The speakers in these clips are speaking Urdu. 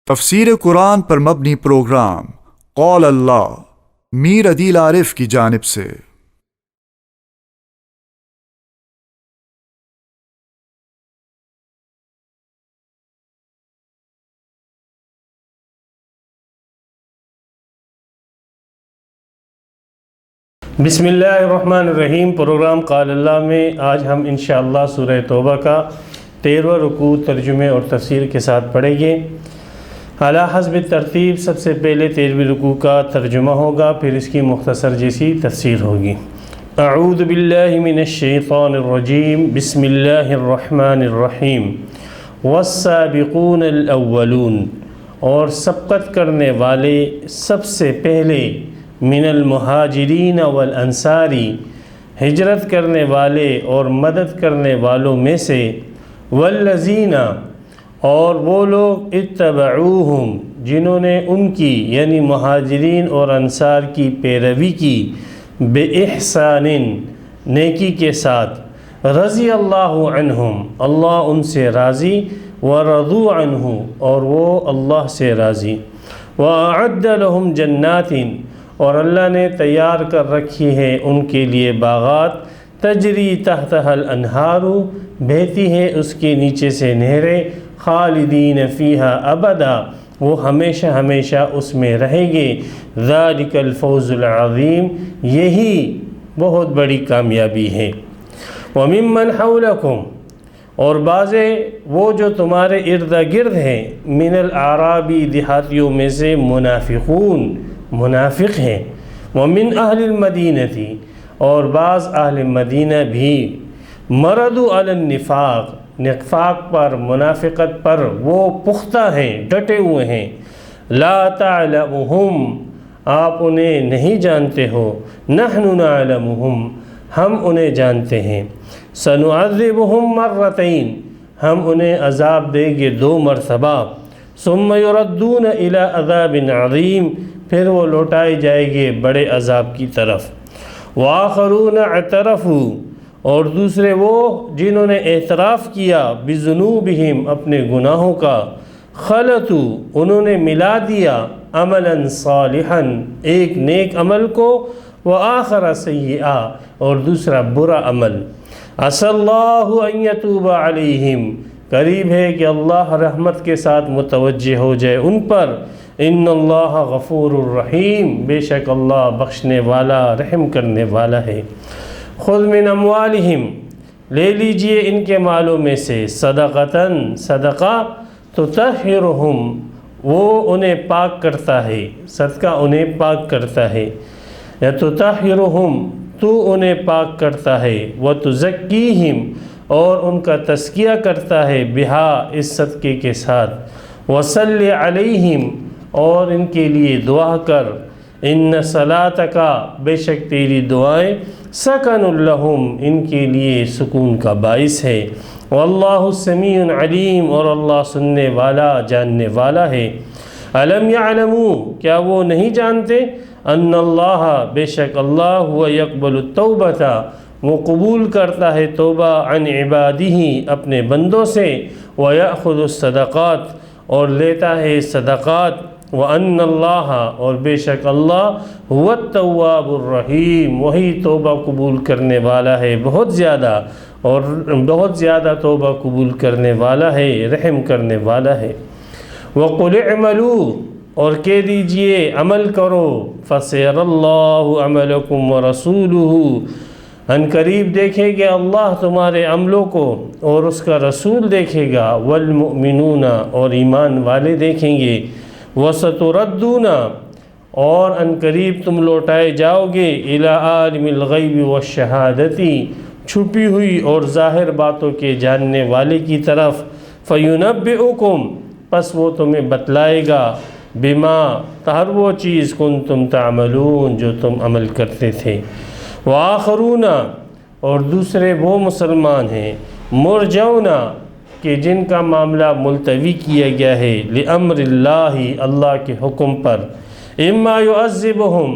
تفسیر قرآن پر مبنی پروگرام قول اللہ میر عدیل عارف کی جانب سے۔ بسم اللہ الرحمن الرحیم۔ پروگرام قال اللہ میں آج ہم انشاءاللہ سورہ توبہ کا 13واں رکوع ترجمے اور تفسیر کے ساتھ پڑھیں گے۔ اعلیٰ حسب ترتیب سب سے پہلے 13ویں رکوع کا ترجمہ ہوگا، پھر اس کی مختصر جیسی تفسیر ہوگی۔ اعوذ باللہ من الشیطان الرجیم، بسم اللہ الرحمن الرحیم۔ والسابقون الاولون، اور سبقت کرنے والے سب سے پہلے، من المہاجرین والانصاری، ہجرت کرنے والے اور مدد کرنے والوں میں سے، والذین، اور وہ لوگ، اتبعوہم، جنہوں نے ان کی یعنی مہاجرین اور انصار کی پیروی کی، بِإِحْسَانٍ، نیکی کے ساتھ، رضی اللہ عنہم، اللہ ان سے راضی، وَرَضُوا عَنْهُ، اور وہ اللہ سے راضی، وَأَعَدَّ لَهُمْ جَنَّاتٍ، اور اللہ نے تیار کر رکھی ہے ان کے لیے باغات، تجری تحتها الانہار، بہتی ہے اس کے نیچے سے نہریں، خالدین فیہا ابدا، وہ ہمیشہ ہمیشہ اس میں رہیں گے، ذالک الفوز العظیم، یہی بہت بڑی کامیابی ہے۔ وممن حولکم، اور بعضے وہ جو تمہارے ارد گرد ہیں، من الاعرابی، دیہاتیوں میں سے، منافقون، منافق ہیں، ومن اہل المدینہ، اور بعض اہل مدینہ بھی، مردوا علی النفاق، نفاق پر، منافقت پر وہ پختہ ہیں، ڈٹے ہوئے ہیں، لا تعلمہم، آپ انہیں نہیں جانتے ہو، نحن نعلمہم، ہم انہیں جانتے ہیں، سنعذبہم مرتین، ہم انہیں عذاب دیں گے 2 مرتبہ، ثم یردون الی عذاب عظیم، پھر وہ لوٹائے جائے گے بڑے عذاب کی طرف، وآخرون اعترفوا، اور دوسرے وہ جنہوں نے اعتراف کیا، بذنوبہم، اپنے گناہوں کا، خلطوا، انہوں نے ملا دیا، عملا صالحا، ایک نیک عمل کو، وآخر سیئا، اور دوسرا برا عمل، عسى اللہ ان یتوب علیہم، قریب ہے کہ اللہ رحمت کے ساتھ متوجہ ہو جائے ان پر، ان اللہ غفور الرحیم، بے شک اللہ بخشنے والا، رحم کرنے والا ہے۔ خذ من اموالہم، لے لیجئے ان کے مالوں میں سے، صدقتاً، صدقہ، تطہرہم، وہ انہیں پاک کرتا ہے، صدقہ انہیں پاک کرتا ہے، یا تطہرہم، تو انہیں پاک کرتا ہے، وتزکیہم، اور ان کا تزکیہ کرتا ہے، بہا، اس صدقے کے ساتھ، وصلی علیہم، اور ان کے لیے دعا کر، ان صلاتک، بے شک تیری دعائیں، سکن لہم، ان کے لیے سکون کا باعث ہے، واللہ سمیع علیم، اور اللہ سننے والا، جاننے والا ہے۔ الم یعلموا، کیا وہ نہیں جانتے، ان اللہ، بے شک اللہ، هو یقبل التوبۃ، وہ قبول کرتا ہے توبہ، عن عبادہ، اپنے بندوں سے، ویأخذ الصدقات، اور لیتا ہے صدقات، وَأَنَّ اللَّهَ، اور بے شک اللہ، هُوَ التَّوَّابُ الرَّحِيمُ، وہی توبہ قبول کرنے والا ہے، بہت زیادہ، اور بہت زیادہ توبہ قبول کرنے والا ہے، رحم کرنے والا ہے۔ وَقُلِ اعْمَلُوا، اور کہہ دیجئے عمل کرو، فَسَيَرَى اللَّهُ عَمَلَكُمْ وَرَسُولُهُ، ان قریب دیکھے گا اللہ تمہارے عملوں کو اور اس کا رسول دیکھے گا، والمؤمنون، اور ایمان والے دیکھیں گے، وَسَتُرَدُّونَ، اور ان قریب تم لوٹائے جاؤ گے، الی عالم الغیب والشہادۃ، چھپی ہوئی اور ظاہر باتوں کے جاننے والے کی طرف، فَيُنَبِّئُكُمْ، پس وہ تمہیں بتلائے گا، بما، ہر وہ چیز، کنتم تعملون، جو تم عمل کرتے تھے، وآخرون، اور دوسرے وہ مسلمان ہیں، مرجون، کہ جن کا معاملہ ملتوی کیا گیا ہے، لِأَمْرِ اللَّهِ، اللہ کے حکم پر، اِمَّا يُعَذِّبُهُمْ،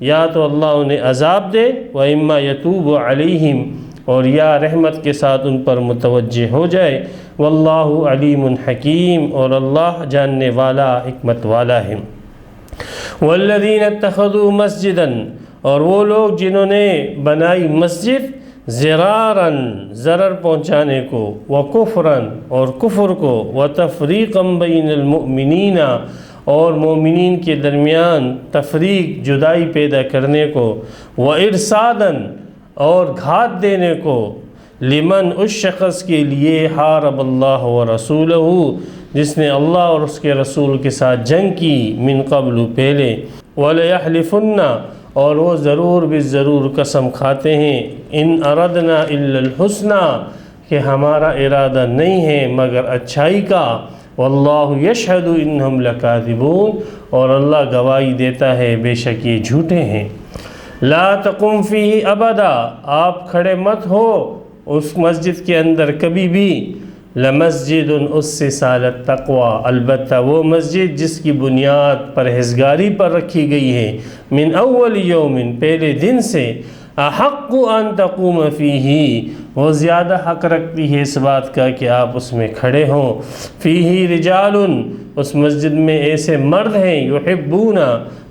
یا تو اللہ انہیں عذاب دے، وَإِمَّا يَتُوبُ عَلَيْهِمْ، اور یا رحمت کے ساتھ ان پر متوجہ ہو جائے۔ واللہ علیم حکیم، اور اللہ جاننے والا حکمت والا ہے۔ والذین اتخذوا مسجدا، اور وہ لوگ جنہوں نے بنائی مسجد ضراراً ضرر پہنچانے کو، وکفراً اور کفر کو، وتفریقاً بین المؤمنین اور مومنین کے درمیان تفریق جدائی پیدا کرنے کو، وارصاداً اور گھات دینے کو، لمن اس شخص کے لیے حارب اللہ ورسولہ جس نے اللہ اور اس کے رسول کے ساتھ جنگ کی، من قبل پہلے، وَلَيَحْلِفُنَّ اور وہ ضرور بالضرور قسم کھاتے ہیں، ان اردنا الا الحسنى کہ ہمارا ارادہ نہیں ہے مگر اچھائی کا، واللہ یشہد انہم لکاذبون اور اللہ گواہی دیتا ہے بے شک یہ جھوٹے ہیں۔ لا تقم فیہ ابدا، آپ کھڑے مت ہو اس مسجد کے اندر کبھی بھی، لمسجد اسس علی التقوی، البتہ وہ مسجد جس کی بنیاد پرہیزگاری پر رکھی گئی ہے، من اول یوم پہلے دن سے، احق ان تقوم فیہ وہ زیادہ حق رکھتی ہے اس بات کا کہ آپ اس میں کھڑے ہوں، فیہ رجال اس مسجد میں ایسے مرد ہیں، یحبون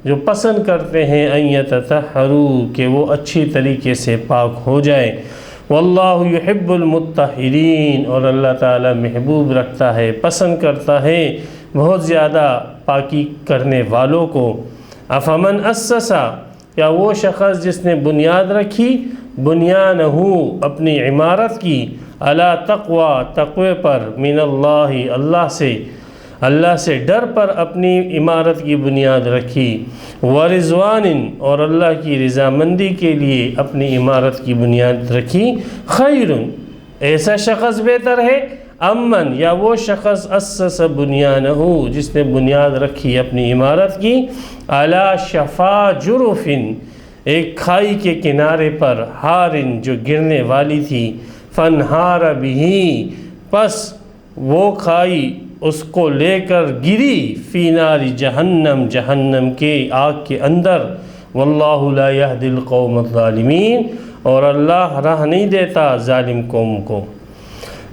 جو پسند کرتے ہیں، ان یتطہروا کہ وہ اچھی طریقے سے پاک ہو جائے، واللہ یحب المطہرین اور اللہ تعالی محبوب رکھتا ہے، پسند کرتا ہے بہت زیادہ پاکی کرنے والوں کو۔ افمن اسسا یا وہ شخص جس نے بنیاد رکھی، بنیانہ اپنی عمارت کی، علی تقوی تقوی پر، من اللہ سے ڈر پر اپنی عمارت کی بنیاد رکھی، ورضوان اور اللہ کی رضامندی کے لیے اپنی عمارت کی بنیاد رکھی، خیر ایسا شخص بہتر ہے، امن یا وہ شخص اسس بنیانہ جس نے بنیاد رکھی اپنی عمارت کی، علی شفا جرف ایک کھائی کے کنارے پر، ہارن جو گرنے والی تھی، فانہار بہ پس وہ کھائی اس کو لے کر گری، فی نار جہنم جہنم کے آگ کے اندر، واللہ لا یہدی القوم الظالمین اور اللہ راہ نہیں دیتا ظالم قوم کو۔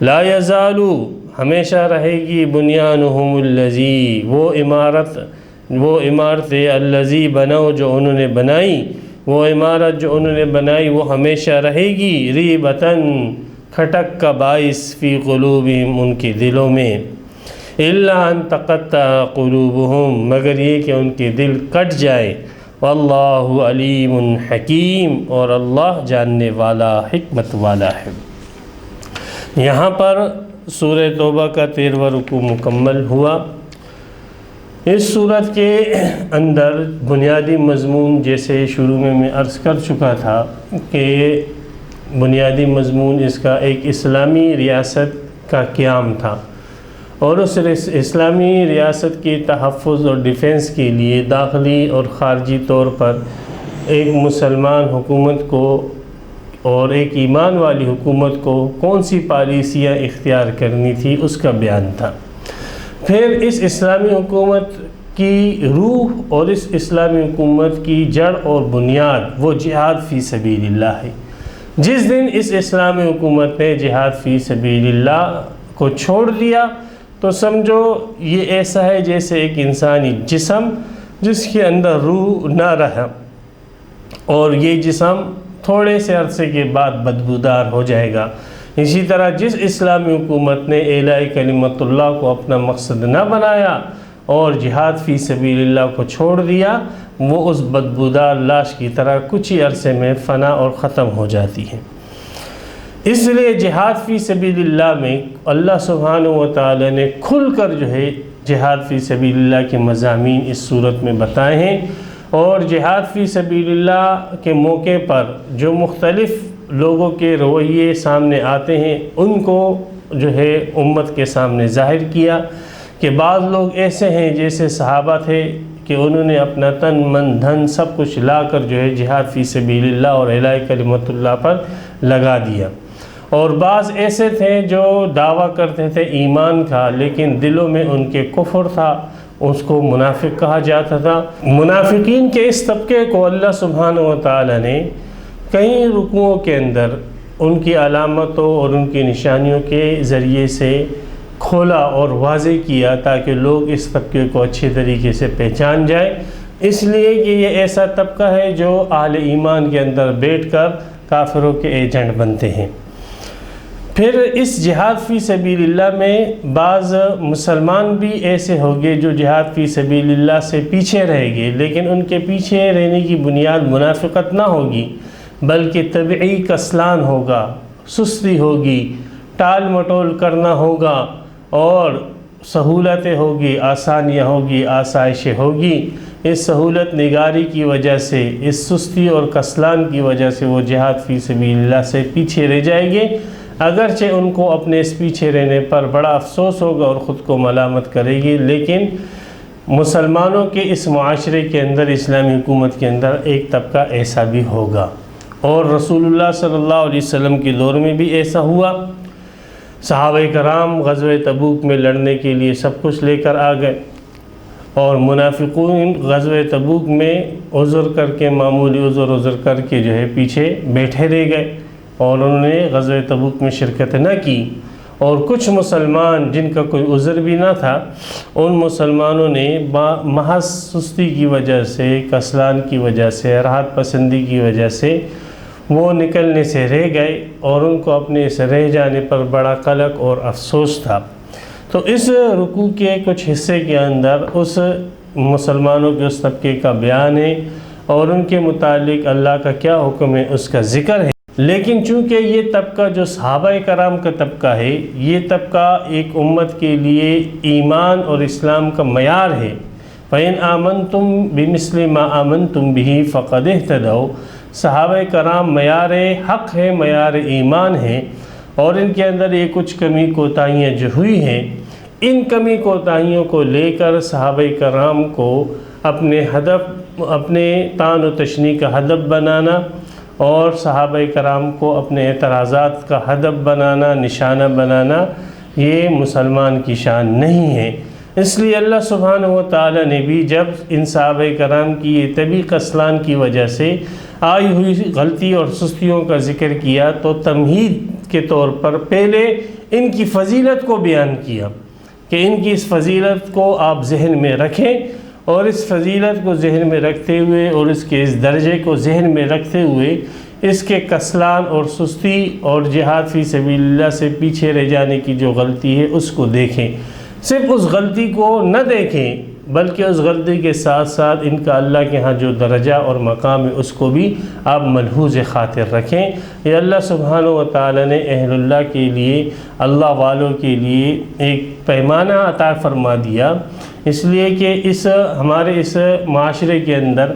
لا یزالو ہمیشہ رہے گی، بنیانہم الذی وہ عمارت الذی بنو جو انہوں نے بنائی، وہ عمارت جو انہوں نے بنائی وہ ہمیشہ رہے گی، ریبتاً کھٹک کا باعث، فی قلوبہم ان کے دلوں میں، الا ان تقطع قلوبہم مگر یہ کہ ان کے دل کٹ جائے، واللہ علیم حکیم اور اللہ جاننے والا حکمت والا ہے۔ یہاں پر سورہ توبہ کا 13واں رکوع مکمل ہوا۔ اس صورت کے اندر بنیادی مضمون جیسے شروع میں عرض کر چکا تھا کہ بنیادی مضمون اس کا ایک اسلامی ریاست کا قیام تھا، اور اس اسلامی ریاست کی تحفظ اور ڈیفنس کے لیے داخلی اور خارجی طور پر ایک مسلمان حکومت کو اور ایک ایمان والی حکومت کو کون سی پالیسیاں اختیار کرنی تھی اس کا بیان تھا۔ پھر اس اسلامی حکومت کی روح اور اس اسلامی حکومت کی جڑ اور بنیاد وہ جہاد فی سبیل اللہ ہے۔ جس دن اس اسلامی حکومت نے جہاد فی سبیل اللہ کو چھوڑ دیا تو سمجھو یہ ایسا ہے جیسے ایک انسانی جسم جس کے اندر روح نہ رہا، اور یہ جسم تھوڑے سے عرصے کے بعد بدبودار ہو جائے گا۔ اسی طرح جس اسلامی حکومت نے اعلاء کلمت اللہ کو اپنا مقصد نہ بنایا اور جہاد فی سبیل اللہ کو چھوڑ دیا، وہ اس بدبودار لاش کی طرح کچھ ہی عرصے میں فنا اور ختم ہو جاتی ہے۔ اس لیے جہاد فی سبیل اللہ میں اللہ سبحانہ و تعالی نے کھل کر جو ہے جہاد فی سبیل اللہ کے مضامین اس صورت میں بتائے ہیں، اور جہاد فی سبیل اللہ کے موقع پر جو مختلف لوگوں کے رویے سامنے آتے ہیں ان کو جو ہے امت کے سامنے ظاہر کیا کہ بعض لوگ ایسے ہیں جیسے صحابہ تھے کہ انہوں نے اپنا تن من دھن سب کچھ لا کر جو ہے جہاد فی سبیل اللہ اور اعلاء کلمت اللہ پر لگا دیا، اور بعض ایسے تھے جو دعویٰ کرتے تھے ایمان کا لیکن دلوں میں ان کے کفر تھا، اس کو منافق کہا جاتا تھا۔ منافقین کے اس طبقے کو اللہ سبحانہ و تعالی نے کئی رکوعوں کے اندر ان کی علامتوں اور ان کی نشانیوں کے ذریعے سے کھولا اور واضح کیا تاکہ لوگ اس طبقے کو اچھے طریقے سے پہچان جائیں، اس لیے کہ یہ ایسا طبقہ ہے جو اہل ایمان کے اندر بیٹھ کر کافروں کے ایجنٹ بنتے ہیں۔ پھر اس جہاد فی سبیل اللہ میں بعض مسلمان بھی ایسے ہوگے جو جہاد فی سبیل اللہ سے پیچھے رہیں گے، لیکن ان کے پیچھے رہنے کی بنیاد منافقت نہ ہوگی بلکہ طبعی کسلان ہوگا، سستی ہوگی، ٹال مٹول کرنا ہوگا اور سہولتیں ہوگی، آسانیاں ہوگی، آسائشیں ہوگی۔ اس سہولت نگاری کی وجہ سے، اس سستی اور کسلان کی وجہ سے وہ جہاد فی سبیل اللہ سے پیچھے رہ جائیں گے، اگرچہ ان کو اپنے اس پیچھے رہنے پر بڑا افسوس ہوگا اور خود کو ملامت کرے گی، لیکن مسلمانوں کے اس معاشرے کے اندر، اسلامی حکومت کے اندر ایک طبقہ ایسا بھی ہوگا، اور رسول اللہ صلی اللہ علیہ وسلم کے دور میں بھی ایسا ہوا۔ صحابہ کرام غزوہ تبوک میں لڑنے کے لیے سب کچھ لے کر آ گئے، اور منافقون غزوہ تبوک میں عذر کر کے، معمولی عذر کر کے جو ہے پیچھے بیٹھے رہ گئے اور انہوں نے غزوہ تبوک میں شرکت نہ کی، اور کچھ مسلمان جن کا کوئی عذر بھی نہ تھا، ان مسلمانوں نے محض سستی کی وجہ سے، کسلان کی وجہ سے، راحت پسندی کی وجہ سے وہ نکلنے سے رہ گئے، اور ان کو اپنے اس رہ جانے پر بڑا قلق اور افسوس تھا۔ تو اس رکوع کے کچھ حصے کے اندر اس مسلمانوں کے اس طبقے کا بیان ہے اور ان کے متعلق اللہ کا کیا حکم ہے اس کا ذکر ہے، لیکن چونکہ یہ طبقہ جو صحابہ کرام کا طبقہ ہے، یہ طبقہ ایک امت کے لیے ایمان اور اسلام کا معیار ہے۔ فَإِنْ آمَنْتُمْ بِمِثْلِ مَا آمَنْتُمْ بِهِ فَقَدِ اهْتَدَوْا۔ صحابہ کرام معیار حق ہے، معیار ایمان ہے، اور ان کے اندر یہ کچھ کمی کوتاہیاں جو ہوئی ہیں، ان کمی کوتاہیوں کو لے کر صحابہ کرام کو اپنے ہدف، اپنے طعن و تشنیع کا ہدف بنانا اور صحابہ کرام کو اپنے اعتراضات کا ہدف بنانا، نشانہ بنانا، یہ مسلمان کی شان نہیں ہے۔ اس لیے اللہ سبحانہ و تعالی نے بھی جب ان صحابہ کرام کی یہ طبعی کسلان کی وجہ سے آئی ہوئی غلطی اور سستیوں کا ذکر کیا تو تمہید کے طور پر پہلے ان کی فضیلت کو بیان کیا کہ ان کی اس فضیلت کو آپ ذہن میں رکھیں، اور اس فضیلت کو ذہن میں رکھتے ہوئے اور اس کے اس درجے کو ذہن میں رکھتے ہوئے اس کے کسلان اور سستی اور جہاد فی سبیل اللہ سے پیچھے رہ جانے کی جو غلطی ہے اس کو دیکھیں۔ صرف اس غلطی کو نہ دیکھیں بلکہ اس غلطی کے ساتھ ساتھ ان کا اللہ کے ہاں جو درجہ اور مقام ہے اس کو بھی آپ ملحوظ خاطر رکھیں۔ یہ اللہ سبحانہ و تعالی نے اہل اللہ کے لیے، اللہ والوں کے لیے ایک پیمانہ عطا فرما دیا، اس لیے کہ ہمارے اس معاشرے کے اندر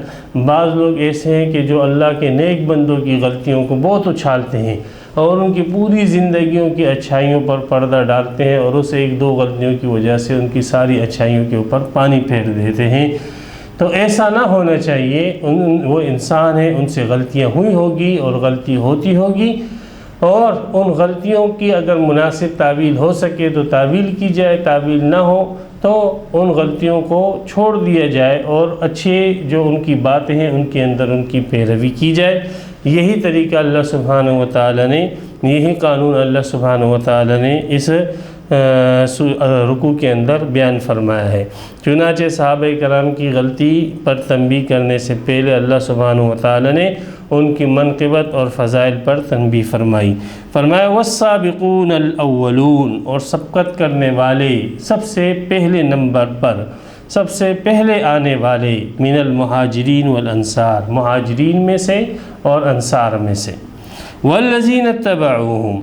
بعض لوگ ایسے ہیں کہ جو اللہ کے نیک بندوں کی غلطیوں کو بہت اچھالتے ہیں اور ان کی پوری زندگیوں کی اچھائیوں پر پردہ ڈالتے ہیں، اور اس ایک دو غلطیوں کی وجہ سے ان کی ساری اچھائیوں کے اوپر پانی پھیر دیتے ہیں۔ تو ایسا نہ ہونا چاہیے، وہ انسان ہیں، ان سے غلطیاں ہوئی ہوگی اور غلطی ہوتی ہوگی، اور ان غلطیوں کی اگر مناسب تعویل ہو سکے تو تعویل کی جائے، تعویل نہ ہو تو ان غلطیوں کو چھوڑ دیا جائے اور اچھے جو ان کی باتیں ہیں ان کے اندر ان کی پیروی کی جائے۔ یہی طریقہ اللہ سبحانہ و تعالی نے، یہی قانون اللہ سبحانہ و تعالی نے اس رکوع کے اندر بیان فرمایا ہے۔ چنانچہ صحابہ کرام کی غلطی پر تنبیہ کرنے سے پہلے اللہ سبحانہ و تعالی نے ان کی منقبت اور فضائل پر تنبیہ فرمائی۔ فرمایا والسابقون الاولون، اور سبقت کرنے والے سب سے پہلے نمبر پر، سب سے پہلے آنے والے، من المہاجرین والانصار، مہاجرین میں سے اور انصار میں سے، والذین اتبعوہم،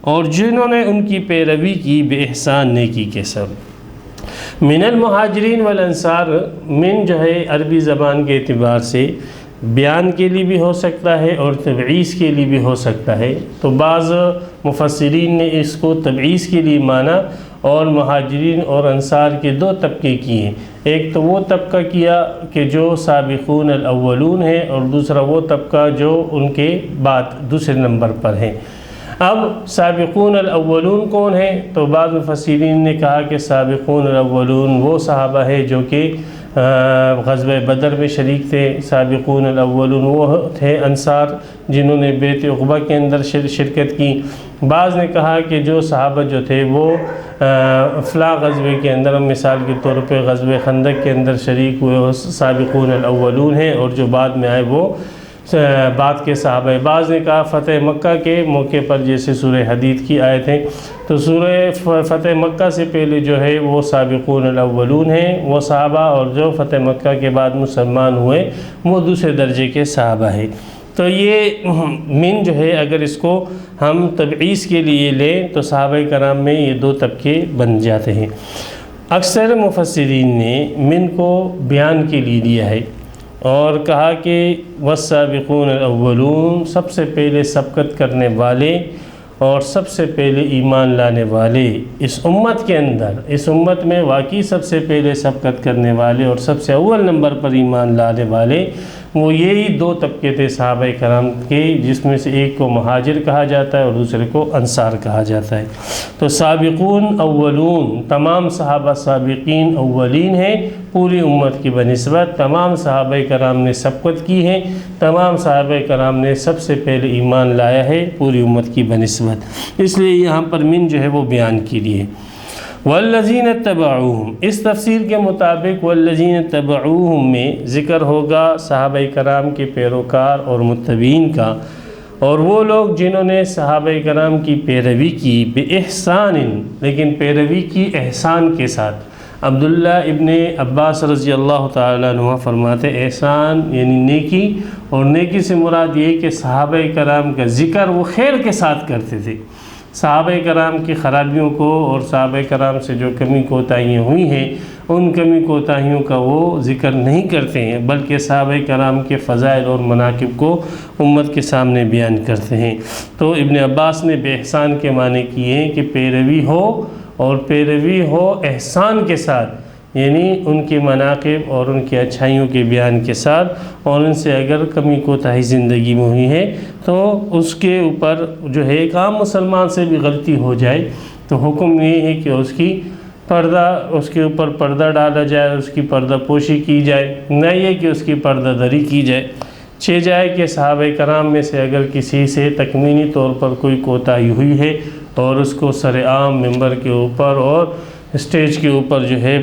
اور جنہوں نے ان کی پیروی کی بے احسان نیکی کے ساتھ۔ من المہاجرین والانصار، من جو ہے عربی زبان کے اعتبار سے بیان کے لیے بھی ہو سکتا ہے اور تبعیض کے لیے بھی ہو سکتا ہے، تو بعض مفسرین نے اس کو تبعیض کے لیے مانا اور مہاجرین اور انصار کے دو طبقے کیے، ایک تو وہ طبقہ کیا کہ جو سابقون الاولون ہے، اور دوسرا وہ طبقہ جو ان کے بعد دوسرے نمبر پر ہے۔ اب سابقون الاولون کون ہیں؟ تو بعض مفسرین نے کہا کہ سابقون الاولون وہ صحابہ ہیں جو کہ غزوہ بدر میں شریک تھے۔ سابقون الاولون وہ تھے انصار جنہوں نے بیعت عقبہ کے اندر شرکت کی۔ بعض نے کہا کہ جو صحابہ جو تھے وہ فلاں غزوے کے اندر، مثال کے طور پہ غزوہ خندق کے اندر شریک ہوئے، وہ سابقون الاولون ہیں، اور جو بعد میں آئے وہ بعد کے صحابہ۔ بعض نے کہا فتح مکہ کے موقع پر، جیسے سورہ حدید کی آیت ہے، تو سورہ فتح مکہ سے پہلے جو ہے وہ سابقون الاولون ہیں وہ صحابہ، اور جو فتح مکہ کے بعد مسلمان ہوئے وہ دوسرے درجے کے صحابہ ہیں۔ تو یہ من جو ہے اگر اس کو ہم تبعیض کے لیے لیں تو صحابہ کرام میں یہ دو طبقے بن جاتے ہیں۔ اکثر مفسرین نے من کو بیان کے لیے لیا ہے اور کہا کہ والسابقون الاولون، سب سے پہلے سبقت کرنے والے اور سب سے پہلے ایمان لانے والے اس امت کے اندر، اس امت میں واقعی سب سے پہلے سبقت کرنے والے اور سب سے اول نمبر پر ایمان لانے والے وہ یہی دو طبقے تھے صحابہ کرام کے، جس میں سے ایک کو مہاجر کہا جاتا ہے اور دوسرے کو انصار کہا جاتا ہے۔ تو سابقون اولون، تمام صحابہ سابقین اولین ہیں پوری امت کی بنسبت، تمام صحابہ کرام نے سبقت کی ہے، تمام صحابہ کرام نے سب سے پہلے ایمان لایا ہے پوری امت کی بنسبت، اس لیے یہاں پر من جو ہے وہ بیان کی لیے۔ والذین اتبعوہم، اس تفسیر کے مطابق والذین اتبعوہم میں ذکر ہوگا صحابہ کرام کے پیروکار اور متبعین کا، اور وہ لوگ جنہوں نے صحابہ کرام کی پیروی کی بِإِحْسَانٍ، لیکن پیروی کی احسان کے ساتھ۔ عبداللہ ابن عباس رضی اللہ تعالیٰ عنہ فرماتے احسان یعنی نیکی، اور نیکی سے مراد یہ کہ صحابہ کرام کا ذکر وہ خیر کے ساتھ کرتے تھے۔ صحابہ کرام کی خرابیوں کو اور صحابہ کرام سے جو کمی کوتاہیاں ہوئی ہیں ان کمی کوتاہیوں کا وہ ذکر نہیں کرتے ہیں، بلکہ صحابہ کرام کے فضائل اور مناقب کو امت کے سامنے بیان کرتے ہیں۔ تو ابن عباس نے بے احسان کے معنی کیے ہیں کہ پیروی ہو، اور پیروی ہو احسان کے ساتھ، یعنی ان کے مناقب اور ان کی اچھائیوں کے بیان کے ساتھ، اور ان سے اگر کمی کوتاہی زندگی میں ہوئی ہے تو اس کے اوپر جو ہے ایک عام مسلمان سے بھی غلطی ہو جائے تو حکم یہ ہے کہ اس کے اوپر پردہ ڈالا جائے، اس کی پردہ پوشی کی جائے، نہ یہ کہ اس کی پردہ دری کی جائے۔ جائے کہ صحابہ کرام میں سے اگر کسی سے تکوینی طور پر کوئی کوتاہی ہوئی ہے اور اس کو سر عام ممبر کے اوپر اور اسٹیج کے اوپر جو ہے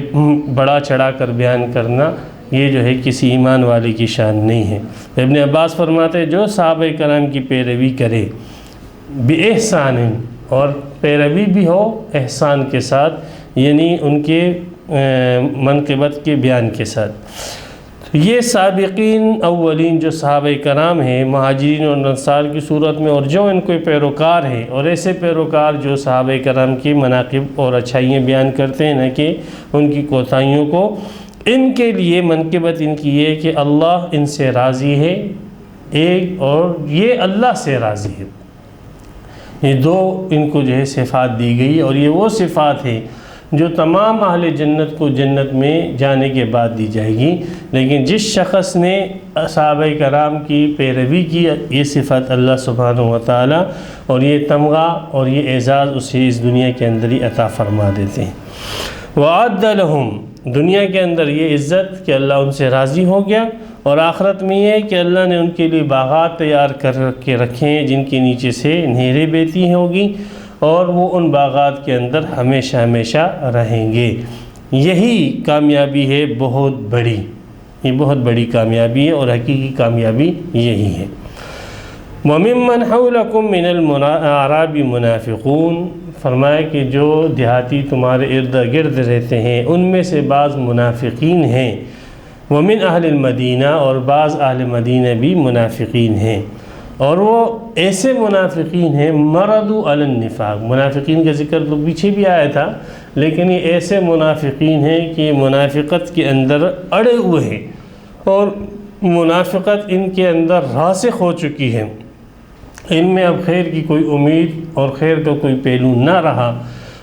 بڑا چڑھا کر بیان کرنا، یہ جو ہے کسی ایمان والے کی شان نہیں ہے۔ ابن عباس فرماتے ہیں جو صحابہ کرام کی پیروی کرے بِإِحْسَانٍ، اور پیروی بھی ہو احسان کے ساتھ، یعنی ان کے منقبت کے بیان کے ساتھ۔ یہ سابقین اولین جو صحابہ کرام ہیں مہاجرین اور انصار کی صورت میں، اور جو ان کے پیروکار ہیں، اور ایسے پیروکار جو صحابہ کرام کی مناقب اور اچھائیاں بیان کرتے ہیں نہ کہ ان کی کوتاہیوں کو، ان کے لیے منقبت ان کی یہ کہ اللہ ان سے راضی ہے، ایک اور یہ اللہ سے راضی ہے۔ یہ دو ان کو جو ہے صفات دی گئی، اور یہ وہ صفات ہیں جو تمام اہل جنت کو جنت میں جانے کے بعد دی جائے گی، لیکن جس شخص نے صحابہ کرام کی پیروی کی یہ صفت اللہ سبحانہ و تعالی اور یہ تمغہ اور یہ اعزاز اسے اس دنیا کے اندر ہی عطا فرما دیتے ہیں۔ وَعَدَّ لَهُمْ، دنیا کے اندر یہ عزت کہ اللہ ان سے راضی ہو گیا، اور آخرت میں یہ کہ اللہ نے ان کے لیے باغات تیار کر کے رکھے ہیں جن کے نیچے سے نہریں بہتی ہوگی، اور وہ ان باغات کے اندر ہمیشہ ہمیشہ رہیں گے۔ یہی کامیابی ہے بہت بڑی، یہ بہت بڑی کامیابی ہے اور حقیقی کامیابی یہی ہے۔ وَمِمَّنْ حَوْلَكُمْ مِنَ الْأَعْرَابِ مُنَافِقُونَ، فرمایا کہ جو دیہاتی تمہارے ارد گرد رہتے ہیں ان میں سے بعض منافقین ہیں، وَمِنْ أَهْلِ الْمَدِينَةِ، اور بعض اہل مدینہ بھی منافقین ہیں، اور وہ ایسے منافقین ہیں مردوا علی النفاق، منافقین کا ذکر تو پیچھے بھی آیا تھا، لیکن یہ ایسے منافقین ہیں کہ منافقت کے اندر اڑے ہوئے ہیں اور منافقت ان کے اندر راسخ ہو چکی ہے، ان میں اب خیر کی کوئی امید اور خیر کا کوئی پہلو نہ رہا،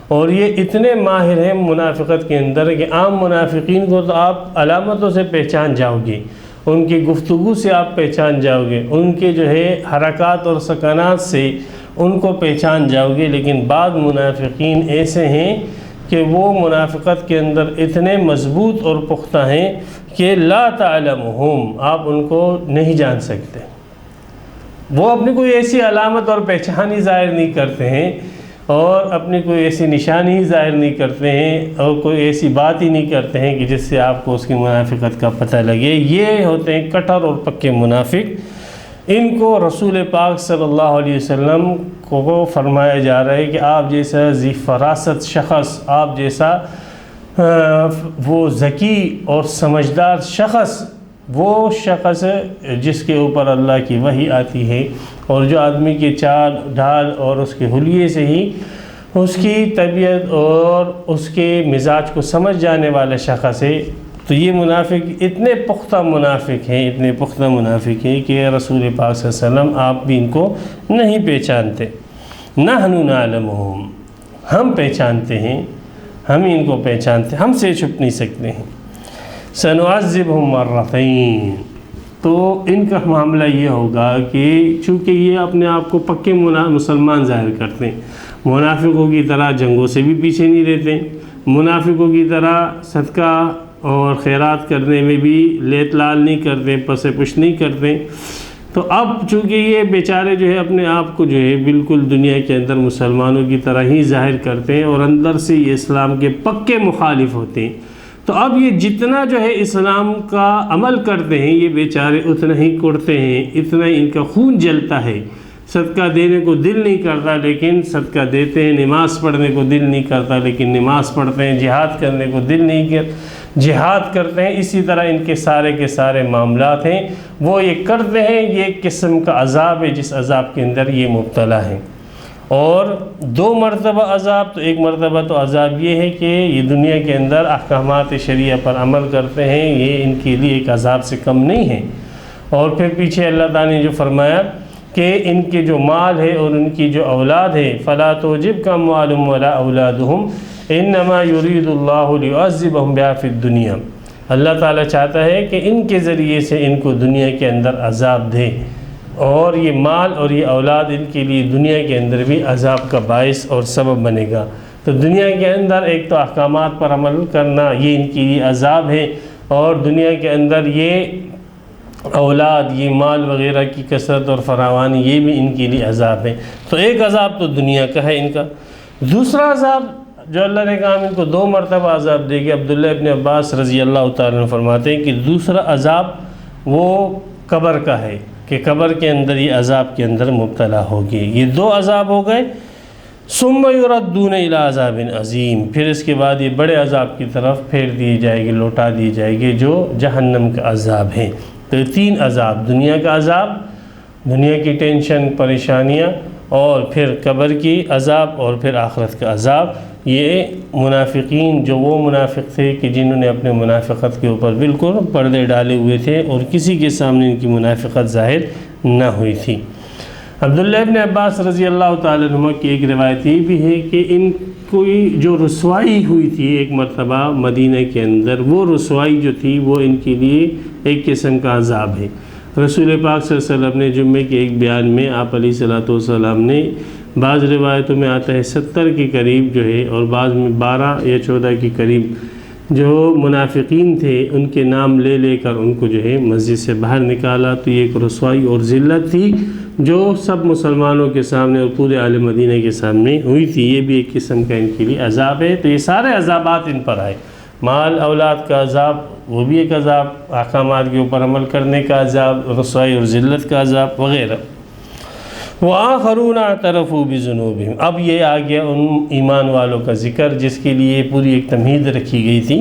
اور یہ اتنے ماہر ہیں منافقت کے اندر کہ عام منافقین کو تو آپ علامتوں سے پہچان جاؤ گے، ان کی گفتگو سے آپ پہچان جاؤ گے، ان کے جو ہے حرکات اور سکنات سے ان کو پہچان جاؤ گے، لیکن بعض منافقین ایسے ہیں کہ وہ منافقت کے اندر اتنے مضبوط اور پختہ ہیں کہ لا تعلمہم، آپ ان کو نہیں جان سکتے۔ وہ اپنی کوئی ایسی علامت اور پہچان ہی ظاہر نہیں کرتے ہیں، اور اپنی کوئی ایسی نشانی ہی ظاہر نہیں کرتے ہیں، اور کوئی ایسی بات ہی نہیں کرتے ہیں کہ جس سے آپ کو اس کی منافقت کا پتہ لگے۔ یہ ہوتے ہیں کٹر اور پکے منافق۔ ان کو رسول پاک صلی اللہ علیہ وسلم کو فرمایا جا رہا ہے کہ آپ جیسا ذی فراست شخص، آپ جیسا وہ ذکی اور سمجھدار شخص، وہ شخص جس کے اوپر اللہ کی وحی آتی ہے، اور جو آدمی کے چال ڈھال اور اس کے حلیے سے ہی اس کی طبیعت اور اس کے مزاج کو سمجھ جانے والا شخص ہے، تو یہ منافق اتنے پختہ منافق ہیں کہ رسول پاک صلی اللہ علیہ وسلم آپ بھی ان کو نہیں پہچانتے۔ نحن نعلمہم، ہم پہچانتے ہیں، ہم ان کو پہچانتے، ہم سے چھپ نہیں سکتے ہیں۔ سنعذبہم مرتین، تو ان کا معاملہ یہ ہوگا کہ چونکہ یہ اپنے آپ کو پکے مسلمان ظاہر کرتے ہیں، منافقوں کی طرح جنگوں سے بھی پیچھے نہیں رہتے، منافقوں کی طرح صدقہ اور خیرات کرنے میں بھی لیت لال نہیں کرتے، پس پش نہیں کرتے۔ تو اب چونکہ یہ بیچارے جو ہے اپنے آپ کو جو ہے بالکل دنیا کے اندر مسلمانوں کی طرح ہی ظاہر کرتے ہیں، اور اندر سے یہ اسلام کے پکے مخالف ہوتے ہیں، تو اب یہ جتنا جو ہے اسلام کا عمل کرتے ہیں یہ بیچارے اتنا ہی کرتے ہیں، اتنا ہی ان کا خون جلتا ہے۔ صدقہ دینے کو دل نہیں کرتا لیکن صدقہ دیتے ہیں، نماز پڑھنے کو دل نہیں کرتا لیکن نماز پڑھتے ہیں، جہاد کرنے کو دل نہیں کرتا جہاد کرتے ہیں۔ اسی طرح ان کے سارے معاملات ہیں، وہ یہ کرتے ہیں، یہ ایک قسم کا عذاب ہے جس عذاب کے اندر یہ مبتلا ہیں۔ اور دو مرتبہ عذاب، تو ایک مرتبہ تو عذاب یہ ہے کہ یہ دنیا کے اندر احکامات شریعہ پر عمل کرتے ہیں، یہ ان کے لیے ایک عذاب سے کم نہیں ہے۔ اور پھر پیچھے اللہ تعالیٰ نے جو فرمایا کہ ان کے جو مال ہے اور ان کی جو اولاد ہے فَلَا تُعْجِبْكَ أَمْوَالُهُمْ وَلَا أَوْلَادُهُمْ إِنَّمَا يُرِيدُ اللَّهُ لِيُعَذِّبَهُمْ بِهَا فِي الدُّنْيَا۔ اللہ تعالیٰ چاہتا ہے کہ ان کے ذریعے سے ان کو دنیا کے اندر عذاب دے، اور یہ مال اور یہ اولاد ان کے لیے دنیا کے اندر بھی عذاب کا باعث اور سبب بنے گا۔ تو دنیا کے اندر ایک تو احکامات پر عمل کرنا یہ ان کے لیے عذاب ہے، اور دنیا کے اندر یہ اولاد، یہ مال وغیرہ کی کثرت اور فراوانی یہ بھی ان کے لیے عذاب ہے۔ تو ایک عذاب تو دنیا کا ہے ان کا۔ دوسرا عذاب جو اللہ نے کہا ان کو دو مرتبہ عذاب دے گی، عبداللہ ابن عباس رضی اللہ تعالیٰ عنہ فرماتے ہیں کہ دوسرا عذاب وہ قبر کا ہے، کہ قبر کے اندر یہ عذاب کے اندر مبتلا ہوگی۔ یہ دو عذاب ہو گئے۔ ثم یردون الی عذاب عظیم، پھر اس کے بعد یہ بڑے عذاب کی طرف پھیر دی جائے گی، لوٹا دی جائے گی جو جہنم کا عذاب ہے۔ تو تین عذاب، دنیا کا عذاب، دنیا کی ٹینشن پریشانیاں، اور پھر قبر کی عذاب، اور پھر آخرت کا عذاب۔ یہ منافقین جو وہ منافق تھے کہ جنہوں نے اپنے منافقت کے اوپر بالکل پردے ڈالے ہوئے تھے اور کسی کے سامنے ان کی منافقت ظاہر نہ ہوئی تھی۔ عبداللہ ابن عباس رضی اللہ تعالیٰ عنہ کی ایک روایت یہ بھی ہے کہ ان کوئی جو رسوائی ہوئی تھی ایک مرتبہ مدینہ کے اندر، وہ رسوائی جو تھی وہ ان کے لیے ایک قسم کا عذاب ہے۔ رسول پاک صلی اللہ علیہ وسلم نے جمعے کے ایک بیان میں آپ علیہ الصلوۃ والسلام نے، بعض روایتوں میں آتا ہے 70 کے قریب جو ہے، اور بعض میں 12 یا 14 کے قریب جو منافقین تھے ان کے نام لے لے کر ان کو جو ہے مسجد سے باہر نکالا۔ تو یہ ایک رسوائی اور ذلت تھی جو سب مسلمانوں کے سامنے اور پورے اہل مدینہ کے سامنے ہوئی تھی۔ یہ بھی ایک قسم کا ان کے لیے عذاب ہے۔ تو یہ سارے عذابات ان پر آئے، مال اولاد کا عذاب وہ بھی ایک عذاب، احکامات کے اوپر عمل کرنے کا عذاب، رسوائی اور ذلت کا عذاب وغیرہ۔ وآخرون اعترفوا بذنوبہم، اب یہ آ گیا ان ایمان والوں کا ذکر جس کے لیے پوری ایک تمہید رکھی گئی تھی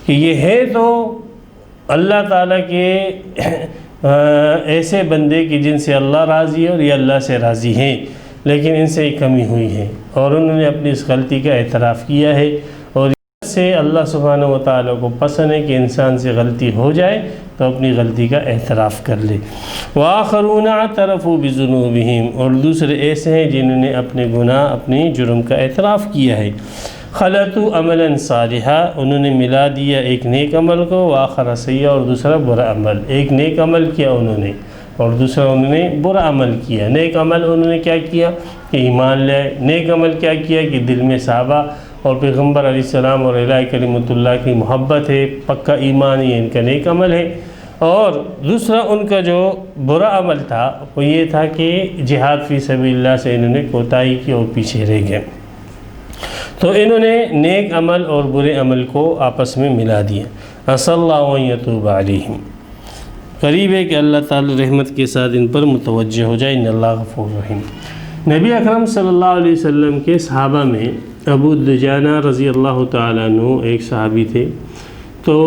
کہ یہ ہے تو اللہ تعالیٰ کے ایسے بندے کہ جن سے اللہ راضی ہے اور یہ اللہ سے راضی ہیں، لیکن ان سے ایک کمی ہوئی ہے اور انہوں نے اپنی اس غلطی کا اعتراف کیا ہے، اور اس سے اللہ سبحانہ و تعالیٰ کو پسند ہے کہ انسان سے غلطی ہو جائے تو اپنی غلطی کا اعتراف کر لے۔ وآخرون اعترفوا بذنوبہم، اور دوسرے ایسے ہیں جنہوں نے اپنے گناہ، اپنے جرم کا اعتراف کیا ہے۔ خلطوا عملا صالحا، انہوں نے ملا دیا ایک نیک عمل کو، وآخر سیئا، اور دوسرا برا عمل۔ ایک نیک عمل کیا انہوں نے اور دوسرا انہوں نے برا عمل کیا۔ نیک عمل انہوں نے کیا کیا کہ ایمان لائے، نیک عمل کیا کیا کہ دل میں صحابہ اور پیغمبر علیہ السلام اور الہ کلمۃ اللہ کی محبت ہے، پکا ایمان یہ ان کا نیک عمل ہے۔ اور دوسرا ان کا جو برا عمل تھا وہ یہ تھا کہ جہاد فی سبیل اللہ سے انہوں نے کوتاہی کی اور پیچھے رہ گئے۔ تو انہوں نے نیک عمل اور برے عمل کو آپس میں ملا دیا۔ عسى اللہ ان یتوب علیہم، قریب ہے کہ اللہ تعالی رحمت کے ساتھ ان پر متوجہ ہو جائے، ان اللہ غفور رحیم۔ نبی اکرم صلی اللہ علیہ وسلم کے صحابہ میں ابو دجانہ رضی اللہ تعالیٰ عنہ ایک صحابی تھے، تو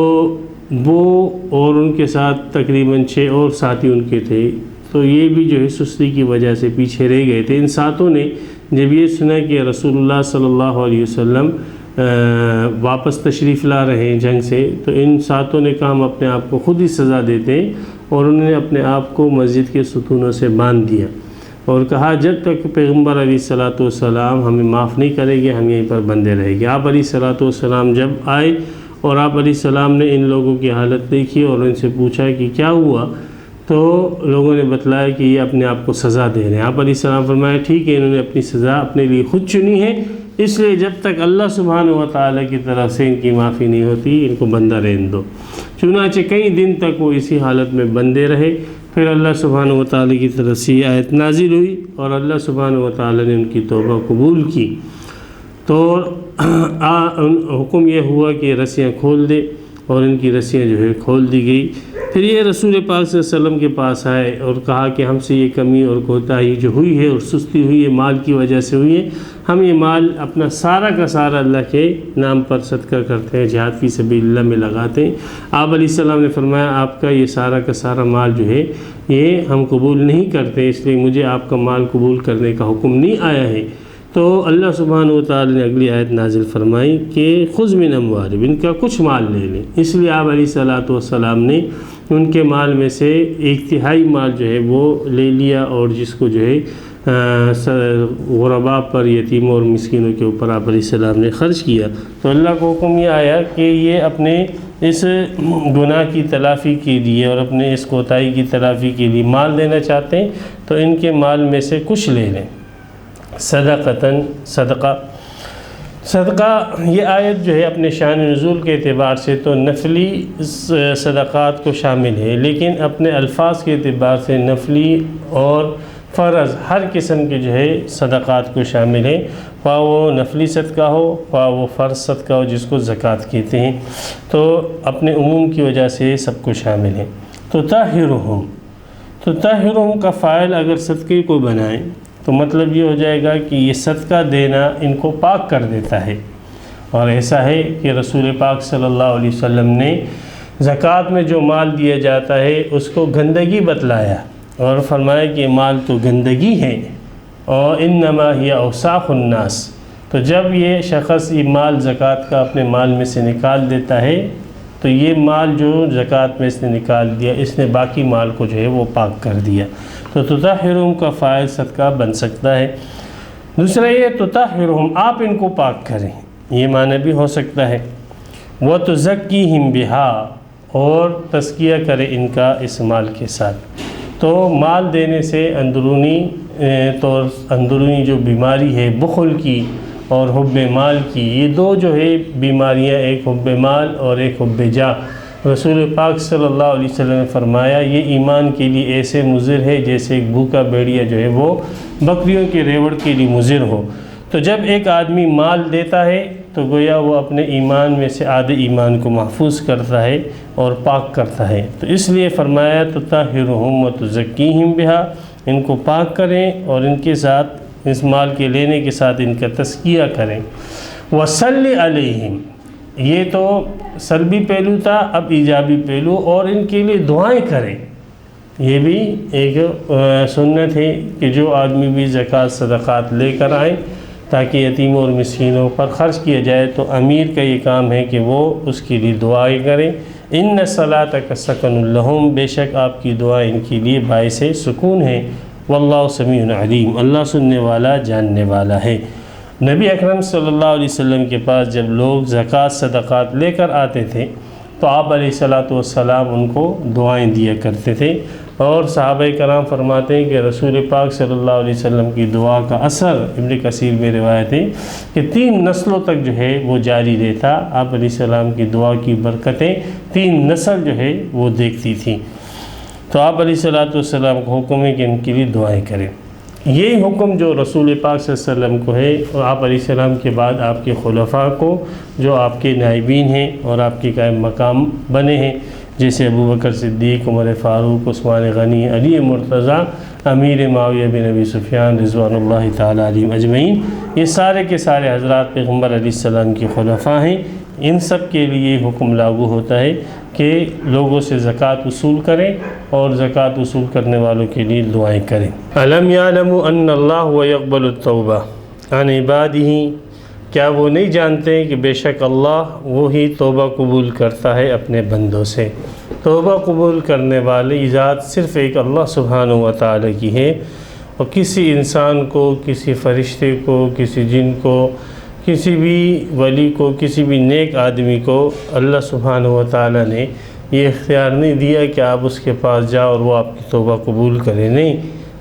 وہ اور ان کے ساتھ تقریباً 6 اور ساتھی ان کے تھے، تو یہ بھی جو ہے سستی کی وجہ سے پیچھے رہ گئے تھے۔ ان ساتوں نے جب یہ سنا کہ رسول اللہ صلی اللہ علیہ وسلم واپس تشریف لا رہے ہیں جنگ سے، تو ان ساتوں نے کہا ہم اپنے آپ کو خود ہی سزا دیتے ہیں، اور انہوں نے اپنے آپ کو مسجد کے ستونوں سے باندھ دیا اور کہا جب تک پیغمبر علیہ الصلوۃ والسلام ہمیں معاف نہیں کریں گے ہم یہیں پر بندے رہیں گے۔ آپ علیہ الصلوۃ والسلام جب آئے اور آپ علیہ السلام نے ان لوگوں کی حالت دیکھی اور ان سے پوچھا کہ کیا ہوا، تو لوگوں نے بتلایا کہ یہ اپنے آپ کو سزا دے رہے ہیں۔ آپ علیہ السلام فرمایا ٹھیک ہے، انہوں نے اپنی سزا اپنے لیے خود چنی ہے، اس لیے جب تک اللہ سبحانہ و تعالیٰ کی طرف سے ان کی معافی نہیں ہوتی ان کو بندہ رہنے دو۔ چنانچہ کئی دن تک وہ اسی حالت میں بندے رہے، پھر اللہ سبحانہ و تعالیٰ کی طرف سے یہ آیت نازل ہوئی اور اللہ سبحانہ و تعالیٰ نے ان کی توبہ قبول کی، تو حکم یہ ہوا کہ رسیاں کھول دے، اور ان کی رسیاں جو ہے کھول دی گئی۔ پھر یہ رسول پاک صلی اللہ علیہ وسلم کے پاس آئے اور کہا کہ ہم سے یہ کمی اور کوتاہی جو ہوئی ہے اور سستی ہوئی ہے مال کی وجہ سے ہوئی ہے، ہم یہ مال اپنا سارا کا سارا اللہ کے نام پر صدقہ کرتے ہیں، جہاد فی سبیل اللہ میں لگاتے ہیں۔ آپ علیہ السلام نے فرمایا آپ کا یہ سارا کا سارا مال جو ہے یہ ہم قبول نہیں کرتے، اس لیے مجھے آپ کا مال قبول کرنے کا حکم نہیں آیا ہے۔ تو اللہ سبحانہ و تعالی نے اگلی آیت نازل فرمائی کہ خذ من اموالہم، ان کا کچھ مال لے لیں۔ اس لیے آپ علیہ الصلوۃ والسلام نے ان کے مال میں سے 1/3 مال جو ہے وہ لے لیا، اور جس کو جو ہے غرباء پر، یتیموں اور مسکینوں کے اوپر آپ علیہ السلام نے خرچ کیا۔ تو اللہ کو حکم یہ آیا کہ یہ اپنے اس گناہ کی تلافی کے لیے اور اپنے اس کوتاہی کی تلافی کے لیے مال دینا چاہتے ہیں تو ان کے مال میں سے کچھ لے لیں۔ صدقتاً، صدقہ یہ آیت جو ہے اپنے شان نزول کے اعتبار سے تو نفلی صدقات کو شامل ہے، لیکن اپنے الفاظ کے اعتبار سے نفلی اور فرض ہر قسم کے جو ہے صدقات کو شامل ہے، خواہ وہ نفلی صدقہ ہو خواہ وہ فرض صدقہ ہو جس کو زکوٰۃ کہتے ہیں، تو اپنے عموم کی وجہ سے سب کو شامل ہے۔ تو طاہرہم کا فاعل اگر صدقے کو بنائیں تو مطلب یہ ہو جائے گا کہ یہ صدقہ دینا ان کو پاک کر دیتا ہے، اور ایسا ہے کہ رسول پاک صلی اللہ علیہ وسلم نے زکوٰۃ میں جو مال دیا جاتا ہے اس کو گندگی بتلایا اور فرمایا کہ مال تو گندگی ہے، اور انما ہی اوساخ الناس۔ تو جب یہ شخص یہ مال زکوٰۃ کا اپنے مال میں سے نکال دیتا ہے تو یہ مال جو زکوٰۃ میں اس نے نکال دیا اس نے باقی مال کو جو ہے وہ پاک کر دیا۔ تو تطہرہم کا فاعل صدقہ بن سکتا ہے۔ دوسرا یہ تطہرہم، آپ ان کو پاک کریں، یہ معنی بھی ہو سکتا ہے۔ وتزکیہم بہا، اور تزکیہ کرے ان کا اس مال کے ساتھ۔ تو مال دینے سے اندرونی جو بیماری ہے بخل کی اور حب مال کی، یہ دو جو ہے بیماریاں، ایک حب مال اور ایک حب جاہ، رسول پاک صلی اللہ علیہ وسلم نے فرمایا یہ ایمان کے لیے ایسے مضر ہے جیسے ایک بھوکا بھیڑیا جو ہے وہ بکریوں کے ریوڑ کے لیے مضر ہو۔ تو جب ایک آدمی مال دیتا ہے تو گویا وہ اپنے ایمان میں سے آدھے ایمان کو محفوظ کرتا ہے اور پاک کرتا ہے۔ تو اس لیے فرمایا تطہرہم وتزکیہم بہا، ان کو پاک کریں اور ان کے ساتھ اس مال کے لینے کے ساتھ ان کا تزکیہ کریں۔ وصلی علیہم، یہ تو سلبی پہلو تھا، اب ایجابی پہلو، اور ان کے لیے دعائیں کریں۔ یہ بھی ایک سنت ہے کہ جو آدمی بھی زکوٰۃ صدقات لے کر آئیں تاکہ یتیموں اور مسکینوں پر خرچ کیا جائے، تو امیر کا یہ کام ہے کہ وہ اس کے لیے دعائیں کریں۔ ان صلاتک سکن لہم، بے شک آپ کی دعا ان کے لیے باعث سکون ہے۔ واللہ سمیع علیم، اللہ سننے والا جاننے والا ہے۔ نبی اکرم صلی اللہ علیہ وسلم کے پاس جب لوگ زکوٰۃ صدقات لے کر آتے تھے تو آپ علیہ الصلوۃ والسلام ان کو دعائیں دیا کرتے تھے۔ اور صحابہ کرام فرماتے ہیں کہ رسول پاک صلی اللہ علیہ وسلم کی دعا کا اثر ابن کثیر میں روایت ہے کہ 3 نسلوں تک جو ہے وہ جاری رہتا، آپ علیہ السلام کی دعا کی برکتیں 3 نسل جو ہے وہ دیکھتی تھیں۔ تو آپ علیہ السلام کو حکم ہے کہ ان کے لیے دعائیں کریں۔ یہی حکم جو رسول پاک صلی اللہ علیہ وسلم کو ہے، اور آپ علیہ السلام کے بعد آپ کے خلفاء کو جو آپ کے نائبین ہیں اور آپ کے قائم مقام بنے ہیں، جیسے ابوبکر صدیق، عمر فاروق، عثمان غنی، علی مرتضیٰ، امیر معاویہ بن ابی سفیان رضوان اللہ تعالیٰ علیہم اجمعین، یہ سارے کے سارے حضرات پیغمبر علیہ السلام کی خلفاء ہیں۔ ان سب کے لیے حکم لاگو ہوتا ہے کہ لوگوں سے زکوٰۃ وصول کریں اور زکوٰۃ وصول کرنے والوں کے لیے دعائیں کریں۔ الم یعلموا ان اللہ یقبل التوبہ عن عبادہ، کیا وہ نہیں جانتے کہ بے شک اللہ وہی توبہ قبول کرتا ہے اپنے بندوں سے۔ توبہ قبول کرنے والی ذات صرف ایک اللہ سبحانہ و تعالی کی ہے، اور کسی انسان کو، کسی فرشتے کو، کسی جن کو، کسی بھی ولی کو، کسی بھی نیک آدمی کو اللہ سبحانہ و تعالی نے یہ اختیار نہیں دیا کہ آپ اس کے پاس جاؤ اور وہ آپ کی توبہ قبول کرے۔ نہیں،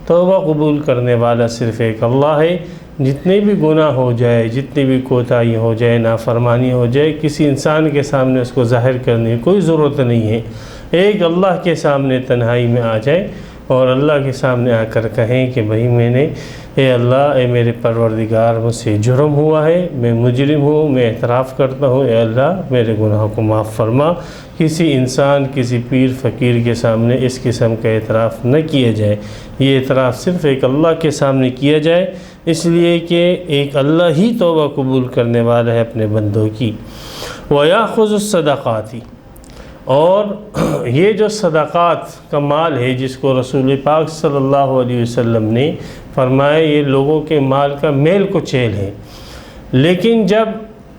توبہ قبول کرنے والا صرف ایک اللہ ہے۔ جتنے بھی گناہ ہو جائے، جتنی بھی کوتاہی ہو جائے، نافرمانی ہو جائے، کسی انسان کے سامنے اس کو ظاہر کرنے کی کوئی ضرورت نہیں ہے۔ ایک اللہ کے سامنے تنہائی میں آ جائے اور اللہ کے سامنے آ کر کہیں کہ بھئی میں نے، اے اللہ، اے میرے پروردگار، مجھ سے جرم ہوا ہے، میں مجرم ہوں، میں اعتراف کرتا ہوں، اے اللہ میرے گناہوں کو معاف فرما۔ کسی انسان، کسی پیر فقیر کے سامنے اس قسم کا اعتراف نہ کیا جائے، یہ اعتراف صرف ایک اللہ کے سامنے کیا جائے، اس لیے کہ ایک اللہ ہی توبہ قبول کرنے والا ہے اپنے بندوں کی۔ وَيَأْخُذُ الصَّدَقَاتِ، اور یہ جو صدقات کا مال ہے جس کو رسول پاک صلی اللہ علیہ وسلم نے فرمایا یہ لوگوں کے مال کا میل کچیل ہے، لیکن جب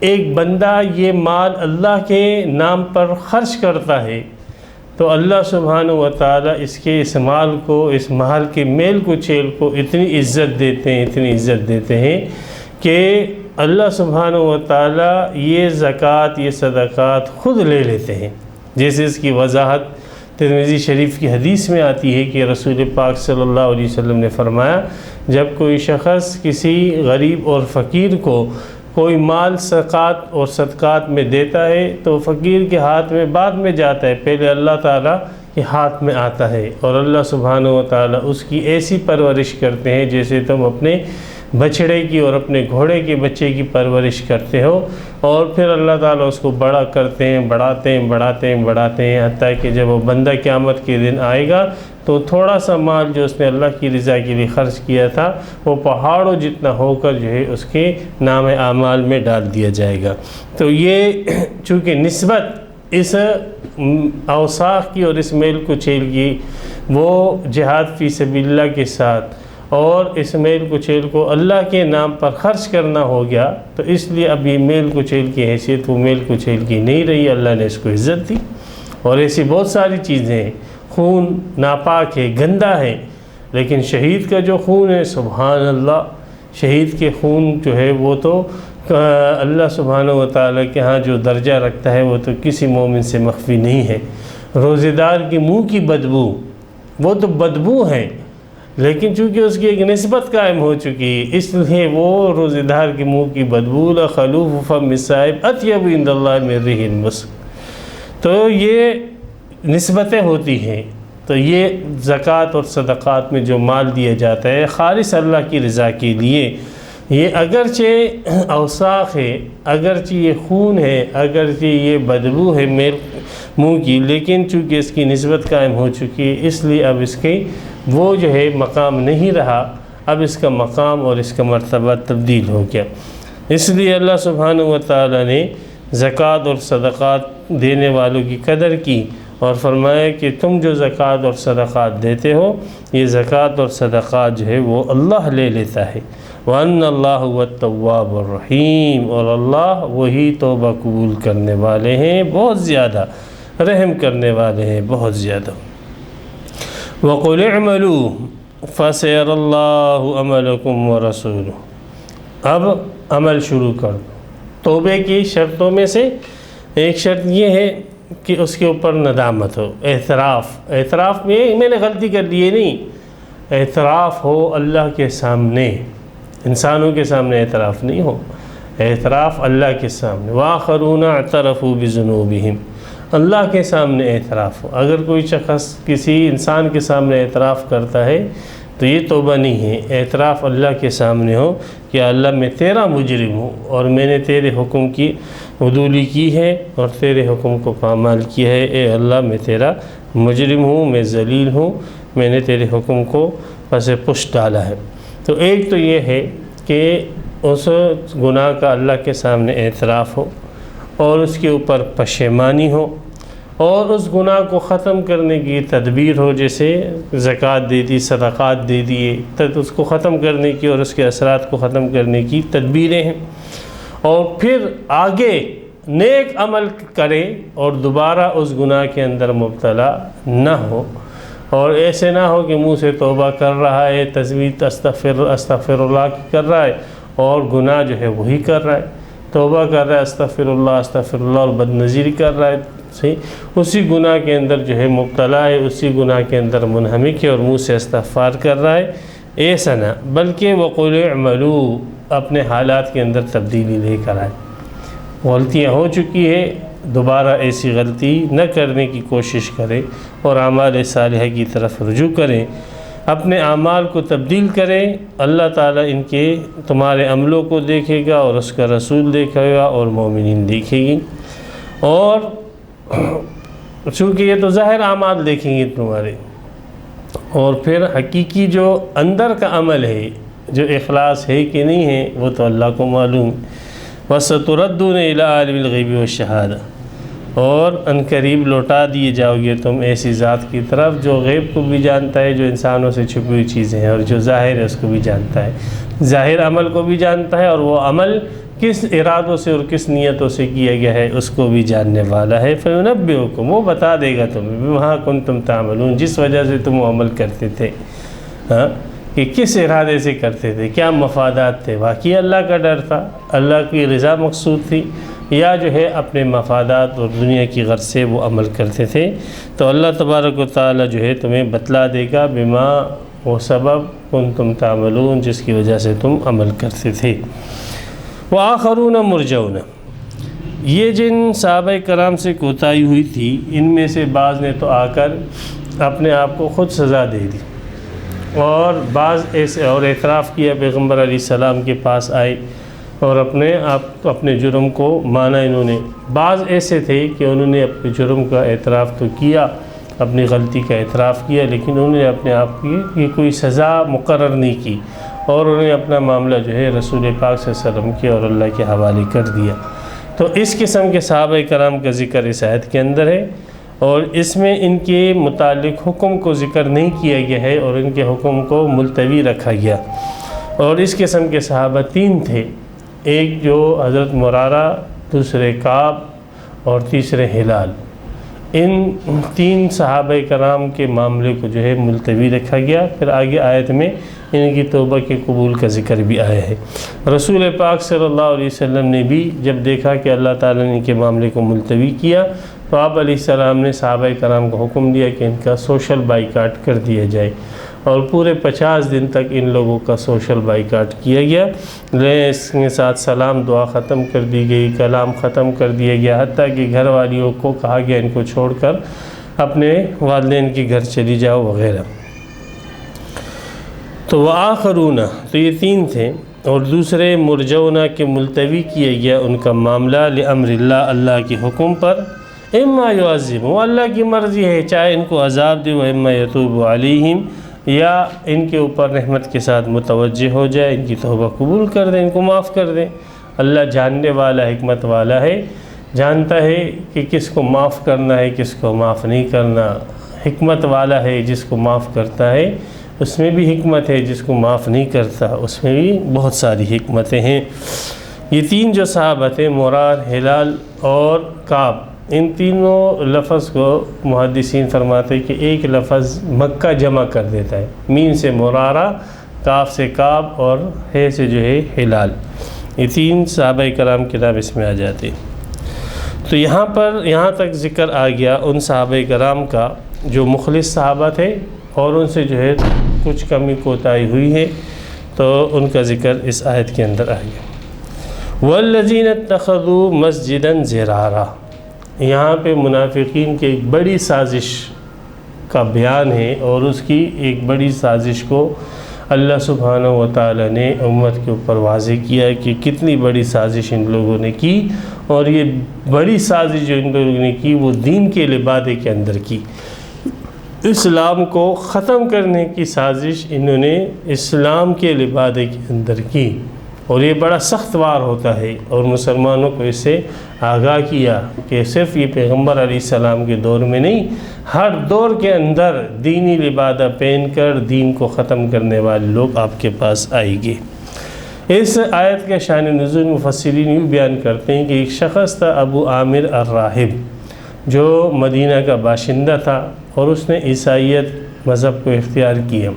ایک بندہ یہ مال اللہ کے نام پر خرچ کرتا ہے تو اللہ سبحانہ و تعالیٰ اس مال کو، اس مال کے میل کچیل کو اتنی عزت دیتے ہیں کہ اللہ سبحانہ و تعالیٰ یہ زکوٰۃ، یہ صدقات خود لے لیتے ہیں۔ جیسے اس کی وضاحت ترمذی شریف کی حدیث میں آتی ہے کہ رسول پاک صلی اللہ علیہ وسلم نے فرمایا، جب کوئی شخص کسی غریب اور فقیر کو کوئی مال زکوٰۃ اور صدقات میں دیتا ہے تو فقیر کے ہاتھ میں بعد میں جاتا ہے، پہلے اللہ تعالیٰ کے ہاتھ میں آتا ہے، اور اللہ سبحانہ و تعالیٰ اس کی ایسی پرورش کرتے ہیں جیسے تم اپنے بچڑے کی اور اپنے گھوڑے کے بچے کی پرورش کرتے ہو، اور پھر اللہ تعالیٰ اس کو بڑا کرتے ہیں، بڑھاتے ہیں، حتیٰ کہ جب وہ بندہ قیامت کے دن آئے گا تو تھوڑا سا مال جو اس نے اللہ کی رضا کے لیے خرچ کیا تھا وہ پہاڑوں جتنا ہو کر جو ہے اس کے نام اعمال میں ڈال دیا جائے گا۔ تو یہ چونکہ نسبت اس اوساخ کی اور اس میل کچیل کی وہ جہاد فی سبیل اللہ کے ساتھ اور اس میل کچیل کو اللہ کے نام پر خرچ کرنا ہو گیا، تو اس لیے اب یہ میل کچیل کی حیثیت وہ میل کچیل کی نہیں رہی، اللہ نے اس کو عزت دی۔ اور ایسی بہت ساری چیزیں ہیں، خون ناپاک ہے، گندہ ہے، لیکن شہید کا جو خون ہے، سبحان اللہ، شہید کے خون جو ہے وہ تو اللہ سبحانہ و تعالیٰ کے ہاں جو درجہ رکھتا ہے وہ تو کسی مومن سے مخفی نہیں ہے۔ روزے دار کی منہ کی بدبو، وہ تو بدبو ہے، لیکن چونکہ اس کی ایک نسبت قائم ہو چکی ہے، اس لیے وہ روزے دار کے منہ کی بدبو لخلوف فم الصائم اطیب عند اللہ من ریح المسک۔ تو یہ نسبتیں ہوتی ہیں۔ تو یہ زکوٰۃ اور صدقات میں جو مال دیا جاتا ہے خالص اللہ کی رضا کے لیے، یہ اگرچہ اوساخ ہے، اگرچہ یہ خون ہے، اگرچہ یہ بدبو ہے منہ کی، لیکن چونکہ اس کی نسبت قائم ہو چکی ہے اس لیے اب اس کے وہ جو ہے مقام نہیں رہا، اب اس کا مقام اور اس کا مرتبہ تبدیل ہو گیا۔ اس لیے اللہ سبحانہ و تعالیٰ نے زکوٰۃ اور صدقات دینے والوں کی قدر کی اور فرمایا کہ تم جو زکوٰۃ اور صدقات دیتے ہو یہ زکوٰۃ اور صدقات جو ہے وہ اللہ لے لیتا ہے۔ وَأَنَّ اللَّهُ هُوَ التَّوَّابُ الرَّحِيمُ، اور اللہ وہی توبہ قبول کرنے والے ہیں، بہت زیادہ رحم کرنے والے ہیں، بہت زیادہ۔ وَقُلِ اعْمَلُوا فَسَيَرَى اللَّهُ عَمَلَكُمْ وَرَسُولُهُ، اب عمل شروع کر دو۔ توبے کی شرطوں میں سے ایک شرط یہ ہے کہ اس کے اوپر ندامت ہو، اعتراف میں نے غلطی کر لی ہے نہیں، اعتراف ہو اللہ کے سامنے، انسانوں کے سامنے اعتراف نہیں ہو، اعتراف اللہ کے سامنے۔ وآخرون اعترفوا بذنوبہم، اللہ کے سامنے اعتراف ہو۔ اگر کوئی شخص کسی انسان کے سامنے اعتراف کرتا ہے تو یہ توبہ نہیں ہے، اعتراف اللہ کے سامنے ہو کہ اللہ میں تیرا مجرم ہوں اور میں نے تیرے حکم کی عدولی کی ہے اور تیرے حکم کو پامال کیا ہے، اے اللہ میں تیرا مجرم ہوں، میں ذلیل ہوں، میں نے تیرے حکم کو پس پشت ڈالا ہے۔ تو ایک تو یہ ہے کہ اس گناہ کا اللہ کے سامنے اعتراف ہو اور اس کے اوپر پشیمانی ہو اور اس گناہ کو ختم کرنے کی تدبیر ہو، جیسے زکوٰۃ دے دی، صدقات دے دیے، اس کو ختم کرنے کی اور اس کے اثرات کو ختم کرنے کی تدبیریں ہیں، اور پھر آگے نیک عمل کرے اور دوبارہ اس گناہ کے اندر مبتلا نہ ہو، اور ایسے نہ ہو کہ منہ سے توبہ کر رہا ہے، تسبیح استغفر اللہ کی کر رہا ہے اور گناہ جو ہے وہی کر رہا ہے، توبہ کر رہا ہے استغفر اللہ اور بدنظیری کر رہا ہے، اسی گناہ کے اندر جو ہے مبتلا ہے، اسی گناہ کے اندر منہمک ہے اور منہ سے استغفار کر رہا ہے۔ ایسا نہ، بلکہ وقل اعملوا، اپنے حالات کے اندر تبدیلی لے کر آئے، غلطیاں ہو چکی ہے، دوبارہ ایسی غلطی نہ کرنے کی کوشش کریں اور اعمال صالحہ کی طرف رجوع کریں، اپنے اعمال کو تبدیل کریں۔ اللہ تعالیٰ ان کے تمہارے عملوں کو دیکھے گا اور اس کا رسول دیکھے گا اور مومنین دیکھے گی، اور چونکہ یہ تو ظاہر اعمال دیکھیں گے تمہارے، اور پھر حقیقی جو اندر کا عمل ہے، جو اخلاص ہے کہ نہیں ہے، وہ تو اللہ کو معلوم۔ وَسَتُرَدُّونَ إِلَىٰ عَالِمِ الْغَيْبِ وَالشَّهَادَةِ، اور عنقریب لوٹا دیے جاؤ گے تم ایسی ذات کی طرف جو غیب کو بھی جانتا ہے، جو انسانوں سے چھپی ہوئی چیزیں ہیں، اور جو ظاہر ہے اس کو بھی جانتا ہے، ظاہر عمل کو بھی جانتا ہے، اور وہ عمل کس ارادوں سے اور کس نیتوں سے کیا گیا ہے اس کو بھی جاننے والا ہے۔ فَيُنَبِّئُكُمْ، وہ بتا دے گا تمہیں، بِمَا كُنتُمْ تَعْمَلُونَ، جس وجہ سے تم وہ عمل کرتے تھے، کہ کس ارادے سے کرتے تھے، کیا مفادات تھے، واقعی اللہ کا ڈر تھا، اللہ کی رضا مقصود تھی، یا جو ہے اپنے مفادات اور دنیا کی غرض سے وہ عمل کرتے تھے۔ تو اللہ تبارک و تعالی جو ہے تمہیں بتلا دے گا، بما، وہ سبب، کنتم تعملون، جس کی وجہ سے تم عمل کرتے تھے۔ وآخرون مرجون، یہ جن صحابہ کرام سے کوتاہی ہوئی تھی، ان میں سے بعض نے تو آ کر اپنے آپ کو خود سزا دے دی، اور بعض ایسے اور اعتراف کیا، پیغمبر علیہ السلام کے پاس آئے اور اپنے جرم کو مانا انہوں نے۔ بعض ایسے تھے کہ انہوں نے اپنے جرم کا اعتراف تو کیا، اپنی غلطی کا اعتراف کیا، لیکن انہوں نے اپنے آپ کی کوئی سزا مقرر نہیں کی، اور انہوں نے اپنا معاملہ جو ہے رسول پاک صلی اللہ علیہ وسلم کے اور اللہ کے حوالے کر دیا۔ تو اس قسم کے صحابہ کرام کا ذکر اس آیت کے اندر ہے، اور اس میں ان کے متعلق حکم کو ذکر نہیں کیا گیا ہے اور ان کے حکم کو ملتوی رکھا گیا۔ اور اس قسم کے صحابہ تین تھے، ایک جو حضرت مرارہ، دوسرے کعب اور تیسرے ہلال۔ ان تین صحابہ کرام کے معاملے کو جو ہے ملتوی رکھا گیا۔ پھر آگے آیت میں ان کی توبہ کے قبول کا ذکر بھی آیا ہے۔ رسول پاک صلی اللہ علیہ وسلم نے بھی جب دیکھا کہ اللہ تعالیٰ نے ان کے معاملے کو ملتوی کیا، تو آپ علیہ السلام نے صحابہ کرام کو حکم دیا کہ ان کا سوشل بائیکاٹ کر دیا جائے، اور پورے 50 دن تک ان لوگوں کا سوشل بائیکاٹ کیا گیا، اس کے ساتھ سلام دعا ختم کر دی گئی، کلام ختم کر دیا گیا، حتیٰ کہ گھر والیوں کو کہا گیا ان کو چھوڑ کر اپنے والدین کے گھر چلی جاؤ وغیرہ۔ تو وآخرون، تو یہ تین تھے، اور دوسرے مرجون کے ملتوی کیا گیا ان کا معاملہ لامر اللہ، اللہ کے حکم پر، اما یعذب، وہ اللہ کی مرضی ہے، چاہے ان کو عذاب دے، وہ اما یتوب علیہم، یا ان کے اوپر رحمت کے ساتھ متوجہ ہو جائے، ان کی توبہ قبول کر دیں، ان کو معاف کر دیں۔ اللہ جاننے والا، حکمت والا ہے، جانتا ہے کہ کس کو معاف کرنا ہے، کس کو معاف نہیں کرنا، حکمت والا ہے، جس کو معاف کرتا ہے اس میں بھی حکمت ہے، جس کو معاف نہیں کرتا اس میں بھی بہت ساری حکمتیں ہیں۔ یہ تین جو صحابہ تھے، مرار، ہلال اور کعب، ان تینوں لفظ کو محدثین فرماتے کہ ایک لفظ مکہ جمع کر دیتا ہے، مین سے مرارہ، کاف سے کعب اور ہے سے جو ہے ہلال، یہ تین صحابہ کرام کے نام اس میں آ جاتے۔ تو یہاں تک ذکر آ گیا ان صحابہ کرام کا جو مخلص صحابہ تھے، اور ان سے جو ہے کچھ کمی کوتاہی ہوئی ہے، تو ان کا ذکر اس آیت کے اندر آ گیا۔ وَالَّذِينَ اتَّخَذُوا مَسْجِدًا ضِرَارًا، یہاں پہ منافقین کی ایک بڑی سازش کا بیان ہے، اور اس کی ایک بڑی سازش کو اللہ سبحانہ و تعالی نے امت کے اوپر واضح کیا ہے کہ کتنی بڑی سازش ان لوگوں نے کی، اور یہ بڑی سازش جو ان لوگوں نے کی وہ دین کے لبادے کے اندر کی۔ اسلام کو ختم کرنے کی سازش انہوں نے اسلام کے لبادے کے اندر کی، اور یہ بڑا سخت وار ہوتا ہے، اور مسلمانوں کو اس سے آگاہ کیا کہ صرف یہ پیغمبر علیہ السلام کے دور میں نہیں، ہر دور کے اندر دینی لبادہ پہن کر دین کو ختم کرنے والے لوگ آپ کے پاس آئیں گے۔ اس آیت کے شان نزول مفسرین یوں بیان کرتے ہیں کہ ایک شخص تھا ابو عامر الراہب، جو مدینہ کا باشندہ تھا، اور اس نے عیسائیت مذہب کو اختیار کیا،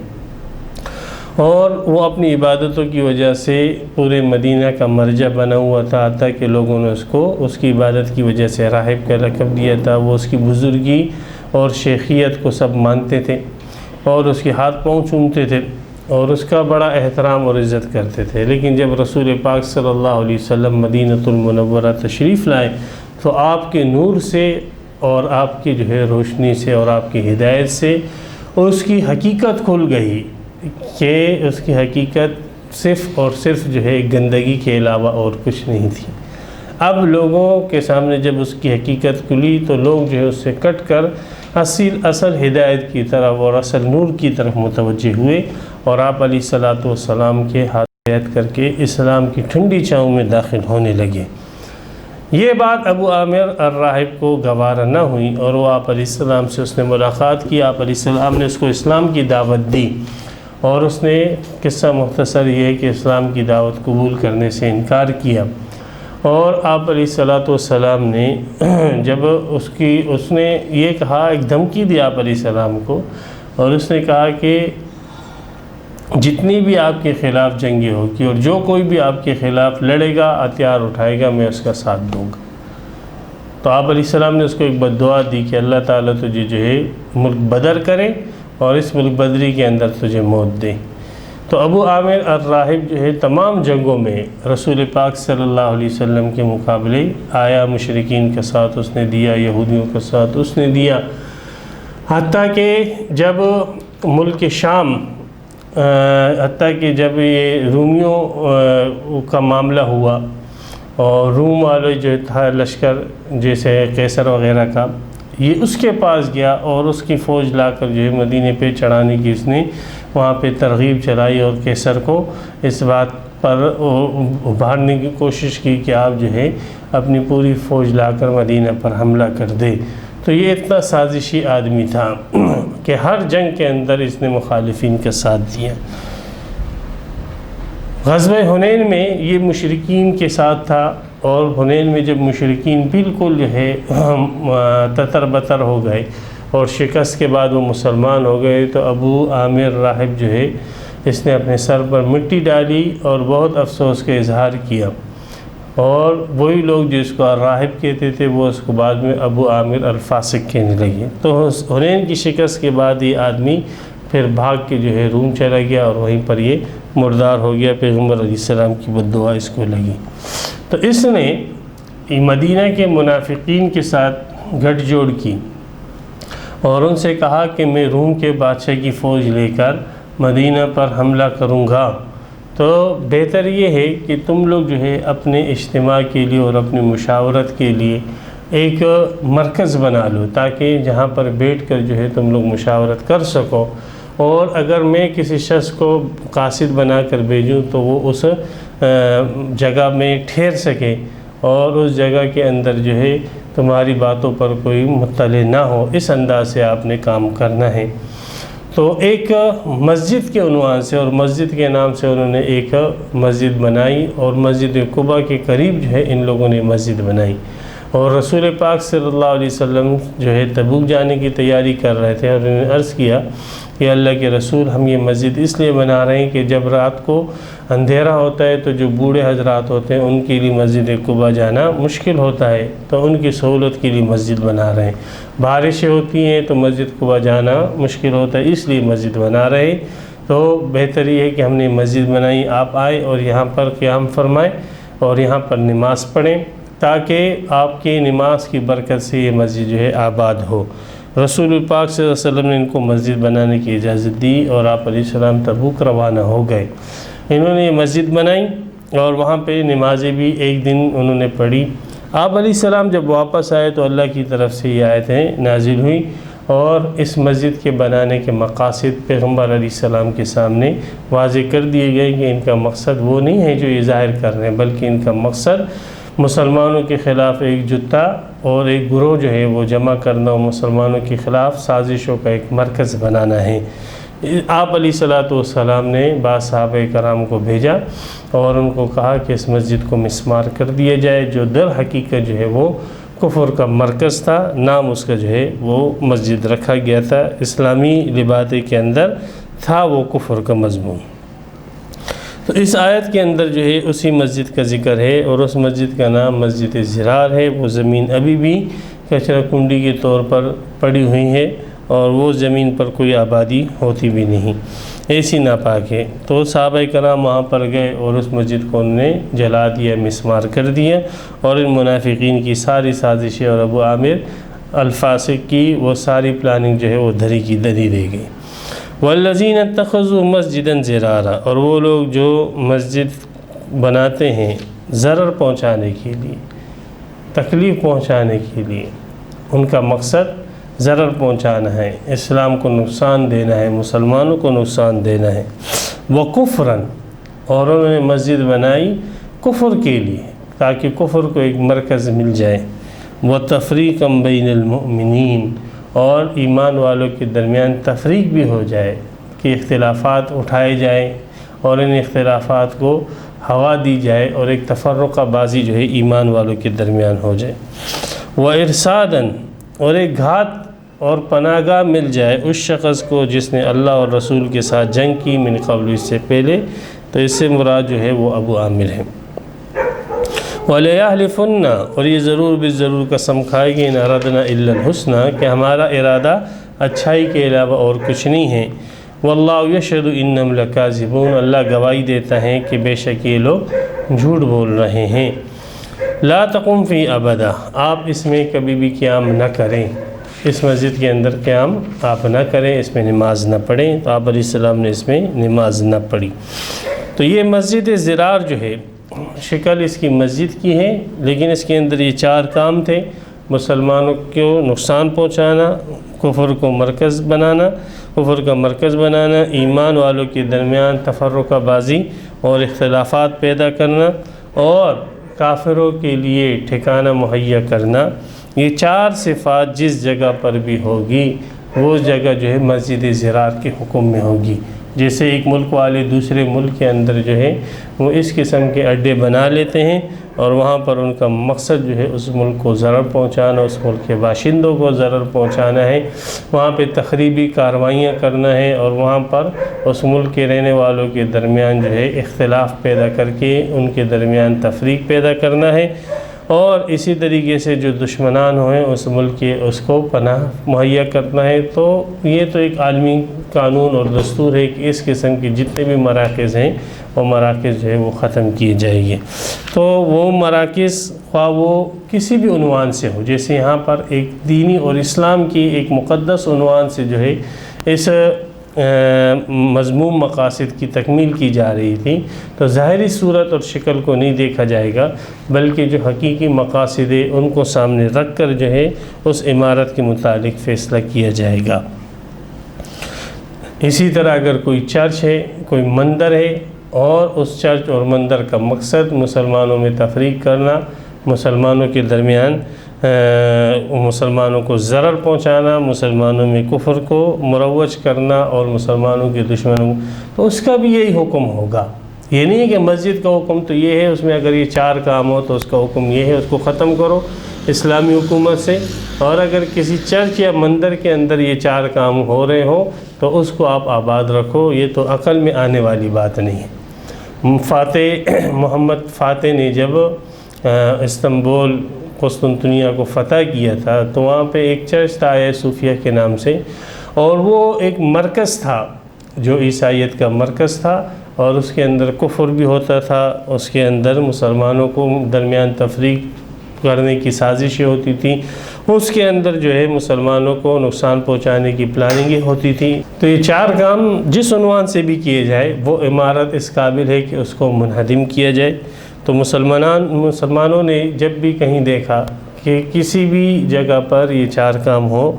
اور وہ اپنی عبادتوں کی وجہ سے پورے مدینہ کا مرجع بنا ہوا تھا، حتیٰ کہ لوگوں نے اس کی عبادت کی وجہ سے راہب کا لقب دیا تھا۔ وہ اس کی بزرگی اور شیخیت کو سب مانتے تھے، اور اس کے ہاتھ پاؤں چومتے تھے، اور اس کا بڑا احترام اور عزت کرتے تھے۔ لیکن جب رسول پاک صلی اللہ علیہ وسلم مدینۃ المنورہ تشریف لائے تو آپ کے نور سے اور آپ کی جو ہے روشنی سے اور آپ کی ہدایت سے اس کی حقیقت کھل گئی کہ اس کی حقیقت صرف اور صرف جو ہے گندگی کے علاوہ اور کچھ نہیں تھی۔ اب لوگوں کے سامنے جب اس کی حقیقت کھلی تو لوگ جو ہے اس سے کٹ کر اصل ہدایت کی طرف اور اصل نور کی طرف متوجہ ہوئے، اور آپ علیہ الصلوۃ والسلام کے ہاتھ بیعت کر کے اسلام کی ٹھنڈی چھاؤں میں داخل ہونے لگے۔ یہ بات ابو عامر الراہب کو گوارا نہ ہوئی، اور وہ آپ علیہ السلام سے اس نے ملاقات کی۔ آپ علیہ السلام نے اس کو اسلام کی دعوت دی، اور اس نے قصہ مختصر یہ ہے کہ اسلام کی دعوت قبول کرنے سے انکار کیا، اور آپ علیہ الصلوۃ والسلام نے جب اس نے یہ کہا، ایک دھمکی دی آپ علیہ السلام کو، اور اس نے کہا کہ جتنی بھی آپ کے خلاف جنگیں ہوگی اور جو کوئی بھی آپ کے خلاف لڑے گا، ہتھیار اٹھائے گا، میں اس کا ساتھ دوں گا۔ تو آپ علیہ السلام نے اس کو ایک بد دعا دی کہ اللہ تعالیٰ تجھے جو ہے ملک بدر کرے، اور اس ملک بدری کے اندر تجھے موت دے۔ تو ابو عامر الراہب جو ہے تمام جنگوں میں رسول پاک صلی اللہ علیہ وسلم کے مقابلے آیا، مشرکین کا ساتھ اس نے دیا، یہودیوں کا ساتھ اس نے دیا، حتیٰ کہ جب ملک شام جب یہ رومیوں کا معاملہ ہوا، اور روم والے جو تھا لشکر جیسے قیصر وغیرہ کا، یہ اس کے پاس گیا، اور اس کی فوج لا کر جو ہے مدینے پہ چڑھانے کی اس نے وہاں پہ ترغیب چلائی، اور قیصر کو اس بات پر ابھارنے کی کوشش کی کہ آپ جو ہے اپنی پوری فوج لا کر مدینہ پر حملہ کر دے۔ تو یہ اتنا سازشی آدمی تھا کہ ہر جنگ کے اندر اس نے مخالفین کا ساتھ دیا۔ غزوہ حنین میں یہ مشرکین کے ساتھ تھا، اور حنین میں جب مشرکین بالکل جو ہے تتر بتر ہو گئے اور شکست کے بعد وہ مسلمان ہو گئے، تو ابو عامر راہب جو ہے اس نے اپنے سر پر مٹی ڈالی اور بہت افسوس کا اظہار کیا، اور وہی لوگ جو اس کو راہب کہتے تھے وہ اس کو بعد میں ابو عامر الفاسق کہنے لگے۔ تو حنین کی شکست کے بعد یہ آدمی پھر بھاگ کے جو ہے روم چلا گیا، اور وہیں پر یہ مردار ہو گیا۔ پیغمبر علیہ السلام کی بد دعا اس کو لگی، تو اس نے مدینہ کے منافقین کے ساتھ گٹھ جوڑ کی، اور ان سے کہا کہ میں روم کے بادشاہ کی فوج لے کر مدینہ پر حملہ کروں گا، تو بہتر یہ ہے کہ تم لوگ جو ہے اپنے اجتماع کے لیے اور اپنی مشاورت کے لیے ایک مرکز بنا لو، تاکہ جہاں پر بیٹھ کر جو ہے تم لوگ مشاورت کر سکو، اور اگر میں کسی شخص کو قاصد بنا کر بھیجوں تو وہ اس جگہ میں ٹھہر سکے، اور اس جگہ کے اندر جو ہے تمہاری باتوں پر کوئی مطلع نہ ہو۔ اس انداز سے آپ نے کام کرنا ہے۔ تو ایک مسجد کے عنوان سے اور مسجد کے نام سے انہوں نے ایک مسجد بنائی، اور مسجد قباء کے قریب جو ہے ان لوگوں نے مسجد بنائی، اور رسول پاک صلی اللہ علیہ وسلم جو ہے تبوک جانے کی تیاری کر رہے تھے، اور انہوں نے عرض کیا کہ اللہ کے رسول ہم یہ مسجد اس لیے بنا رہے ہیں کہ جب رات کو اندھیرا ہوتا ہے تو جو بوڑھے حضرات ہوتے ہیں ان کے لیے مسجد قباء جانا مشکل ہوتا ہے، تو ان کی سہولت کے لیے مسجد بنا رہے ہیں۔ بارشیں ہوتی ہیں تو مسجد قباء جانا مشکل ہوتا ہے، اس لیے مسجد بنا رہے ہیں، تو بہتر یہ ہے کہ ہم نے مسجد بنائی، آپ آئے اور یہاں پر قیام فرمائیں اور یہاں پر نماز پڑھیں، تاکہ آپ کی نماز کی برکت سے یہ مسجد جو ہے آباد ہو۔ رسول پاک صلی اللہ علیہ وسلم نے ان کو مسجد بنانے کی اجازت دی اور آپ علیہ السلام تبوک روانہ ہو گئے۔ انہوں نے یہ مسجد بنائی اور وہاں پہ نمازیں بھی ایک دن انہوں نے پڑھی۔ آپ علیہ السلام جب واپس آئے تو اللہ کی طرف سے یہ آیتیں نازل ہوئی اور اس مسجد کے بنانے کے مقاصد پیغمبر علیہ السلام کے سامنے واضح کر دیے گئے کہ ان کا مقصد وہ نہیں ہے جو یہ ظاہر کر رہے ہیں، بلکہ ان کا مقصد مسلمانوں کے خلاف ایک جتھا اور ایک گروہ جو ہے وہ جمع کرنا اور مسلمانوں کے خلاف سازشوں کا ایک مرکز بنانا ہے۔ آپ علیہ السلام نے بعض صحابہ کرام کو بھیجا اور ان کو کہا کہ اس مسجد کو مسمار کر دیا جائے، جو در حقیقت جو ہے وہ کفر کا مرکز تھا، نام اس کا جو ہے وہ مسجد رکھا گیا تھا، اسلامی لبادے کے اندر تھا وہ کفر کا مضمون۔ تو اس آیت کے اندر جو ہے اسی مسجد کا ذکر ہے، اور اس مسجد کا نام مسجد زرار ہے۔ وہ زمین ابھی بھی کچرا کنڈی کے طور پر پڑی ہوئی ہے اور وہ زمین پر کوئی آبادی ہوتی بھی نہیں، ایسی ناپاک ہے۔ تو صحابہ کرام وہاں پر گئے اور اس مسجد کو انہوں نے جلا دیا، مسمار کر دیا، اور ان منافقین کی ساری سازشیں اور ابو عامر الفاسق کی وہ ساری پلاننگ جو ہے وہ دھری کی دھری رہ گئی۔ والذین اتخذوا مسجدا زرارا، اور وہ لوگ جو مسجد بناتے ہیں ضرر پہنچانے کے لیے، تکلیف پہنچانے کے لیے، ان کا مقصد ضرر پہنچانا ہے، اسلام کو نقصان دینا ہے، مسلمانوں کو نقصان دینا ہے۔ وکفرا، اور انہوں نے مسجد بنائی کفر کے لیے تاکہ کفر کو ایک مرکز مل جائے۔ وتفریقا بین المؤمنین، اور ایمان والوں کے درمیان تفریق بھی ہو جائے کہ اختلافات اٹھائے جائیں اور ان اختلافات کو ہوا دی جائے اور ایک تفرقہ بازی جو ہے ایمان والوں کے درمیان ہو جائے۔ وارصادا، اور ایک گھات اور پناہ گاہ مل جائے اس شخص کو جس نے اللہ اور رسول کے ساتھ جنگ کی من قبل، اس سے پہلے، تو اس سے مراد جو ہے وہ ابو عامر ہے۔ وَلَيَحْلِفُنَّ، اور یہ ضرور بالضرور قسم کھائے گی، ان اردنا الا الحسنى، کہ ہمارا ارادہ اچھائی کے علاوہ اور کچھ نہیں ہے۔ وَاللَّهُ يَشْهَدُ إِنَّهُمْ لَكَاذِبُونَ، اللہ گواہی دیتا ہے کہ بے شک یہ لوگ جھوٹ بول رہے ہیں۔ لا تقم فی ابدا، آپ اس میں کبھی بھی قیام نہ کریں، اس مسجد کے اندر قیام آپ نہ کریں، اس میں نماز نہ پڑھیں۔ تو آپ علیہ السلام نے اس میں نماز نہ پڑھی۔ تو یہ مسجد زرار جو ہے شکل اس کی مسجد کی ہے، لیکن اس کے اندر یہ 4 کام تھے: مسلمانوں کو نقصان پہنچانا، کفر کو مرکز بنانا، کفر کا مرکز بنانا، ایمان والوں کے درمیان تفرقہ بازی اور اختلافات پیدا کرنا، اور کافروں کے لیے ٹھکانہ مہیا کرنا۔ یہ 4 صفات جس جگہ پر بھی ہوگی وہ جگہ جو ہے مسجد زرار کے حکم میں ہوگی۔ جیسے ایک ملک والے دوسرے ملک کے اندر جو ہے وہ اس قسم کے اڈے بنا لیتے ہیں اور وہاں پر ان کا مقصد جو ہے اس ملک کو ضرر پہنچانا، اس ملک کے باشندوں کو ضرر پہنچانا ہے، وہاں پہ تخریبی کارروائیاں کرنا ہے، اور وہاں پر اس ملک کے رہنے والوں کے درمیان جو ہے اختلاف پیدا کر کے ان کے درمیان تفریق پیدا کرنا ہے، اور اسی طریقے سے جو دشمنان ہوئے اس ملک کے اس کو پناہ مہیا کرنا ہے۔ تو یہ تو ایک عالمی قانون اور دستور ہے کہ اس قسم کے جتنے بھی مراکز ہیں وہ مراکز جو ہے وہ ختم کیے جائیں گے۔ تو وہ مراکز خواہ وہ کسی بھی عنوان سے ہو، جیسے یہاں پر ایک دینی اور اسلام کی ایک مقدس عنوان سے جو ہے اس مضموم مقاصد کی تکمیل کی جا رہی تھی، تو ظاہری صورت اور شکل کو نہیں دیکھا جائے گا، بلکہ جو حقیقی مقاصد ہے ان کو سامنے رکھ کر جو ہے اس عمارت کے متعلق فیصلہ کیا جائے گا۔ اسی طرح اگر کوئی چرچ ہے، کوئی مندر ہے، اور اس چرچ اور مندر کا مقصد مسلمانوں میں تفریق کرنا، مسلمانوں کے درمیان مسلمانوں کو ضرر پہنچانا، مسلمانوں میں کفر کو مروج کرنا اور مسلمانوں کے دشمنوں کو، تو اس کا بھی یہی حکم ہوگا۔ یہ نہیں ہے کہ مسجد کا حکم تو یہ ہے، اس میں اگر یہ 4 کام ہو تو اس کا حکم یہ ہے، اس کو ختم کرو، اسلامی حکومت سے، اور اگر کسی چرچ یا مندر کے اندر یہ 4 کام ہو رہے ہوں تو اس کو آپ آباد رکھو، یہ تو عقل میں آنے والی بات نہیں ہے۔ محمد فاتح نے جب استنبول قسطنطنیہ کو فتح کیا تھا تو وہاں پہ ایک چرچ تھا آیا صوفیہ کے نام سے، اور وہ ایک مرکز تھا جو عیسائیت کا مرکز تھا، اور اس کے اندر کفر بھی ہوتا تھا، اس کے اندر مسلمانوں کو درمیان تفریق کرنے کی سازشیں ہوتی تھیں، اس کے اندر جو ہے مسلمانوں کو نقصان پہنچانے کی پلاننگیں ہوتی تھی۔ تو یہ 4 کام جس عنوان سے بھی کیے جائے وہ عمارت اس قابل ہے کہ اس کو منہدم کیا جائے۔ تو مسلمانوں نے جب بھی کہیں دیکھا کہ کسی بھی جگہ پر یہ 4 کام ہو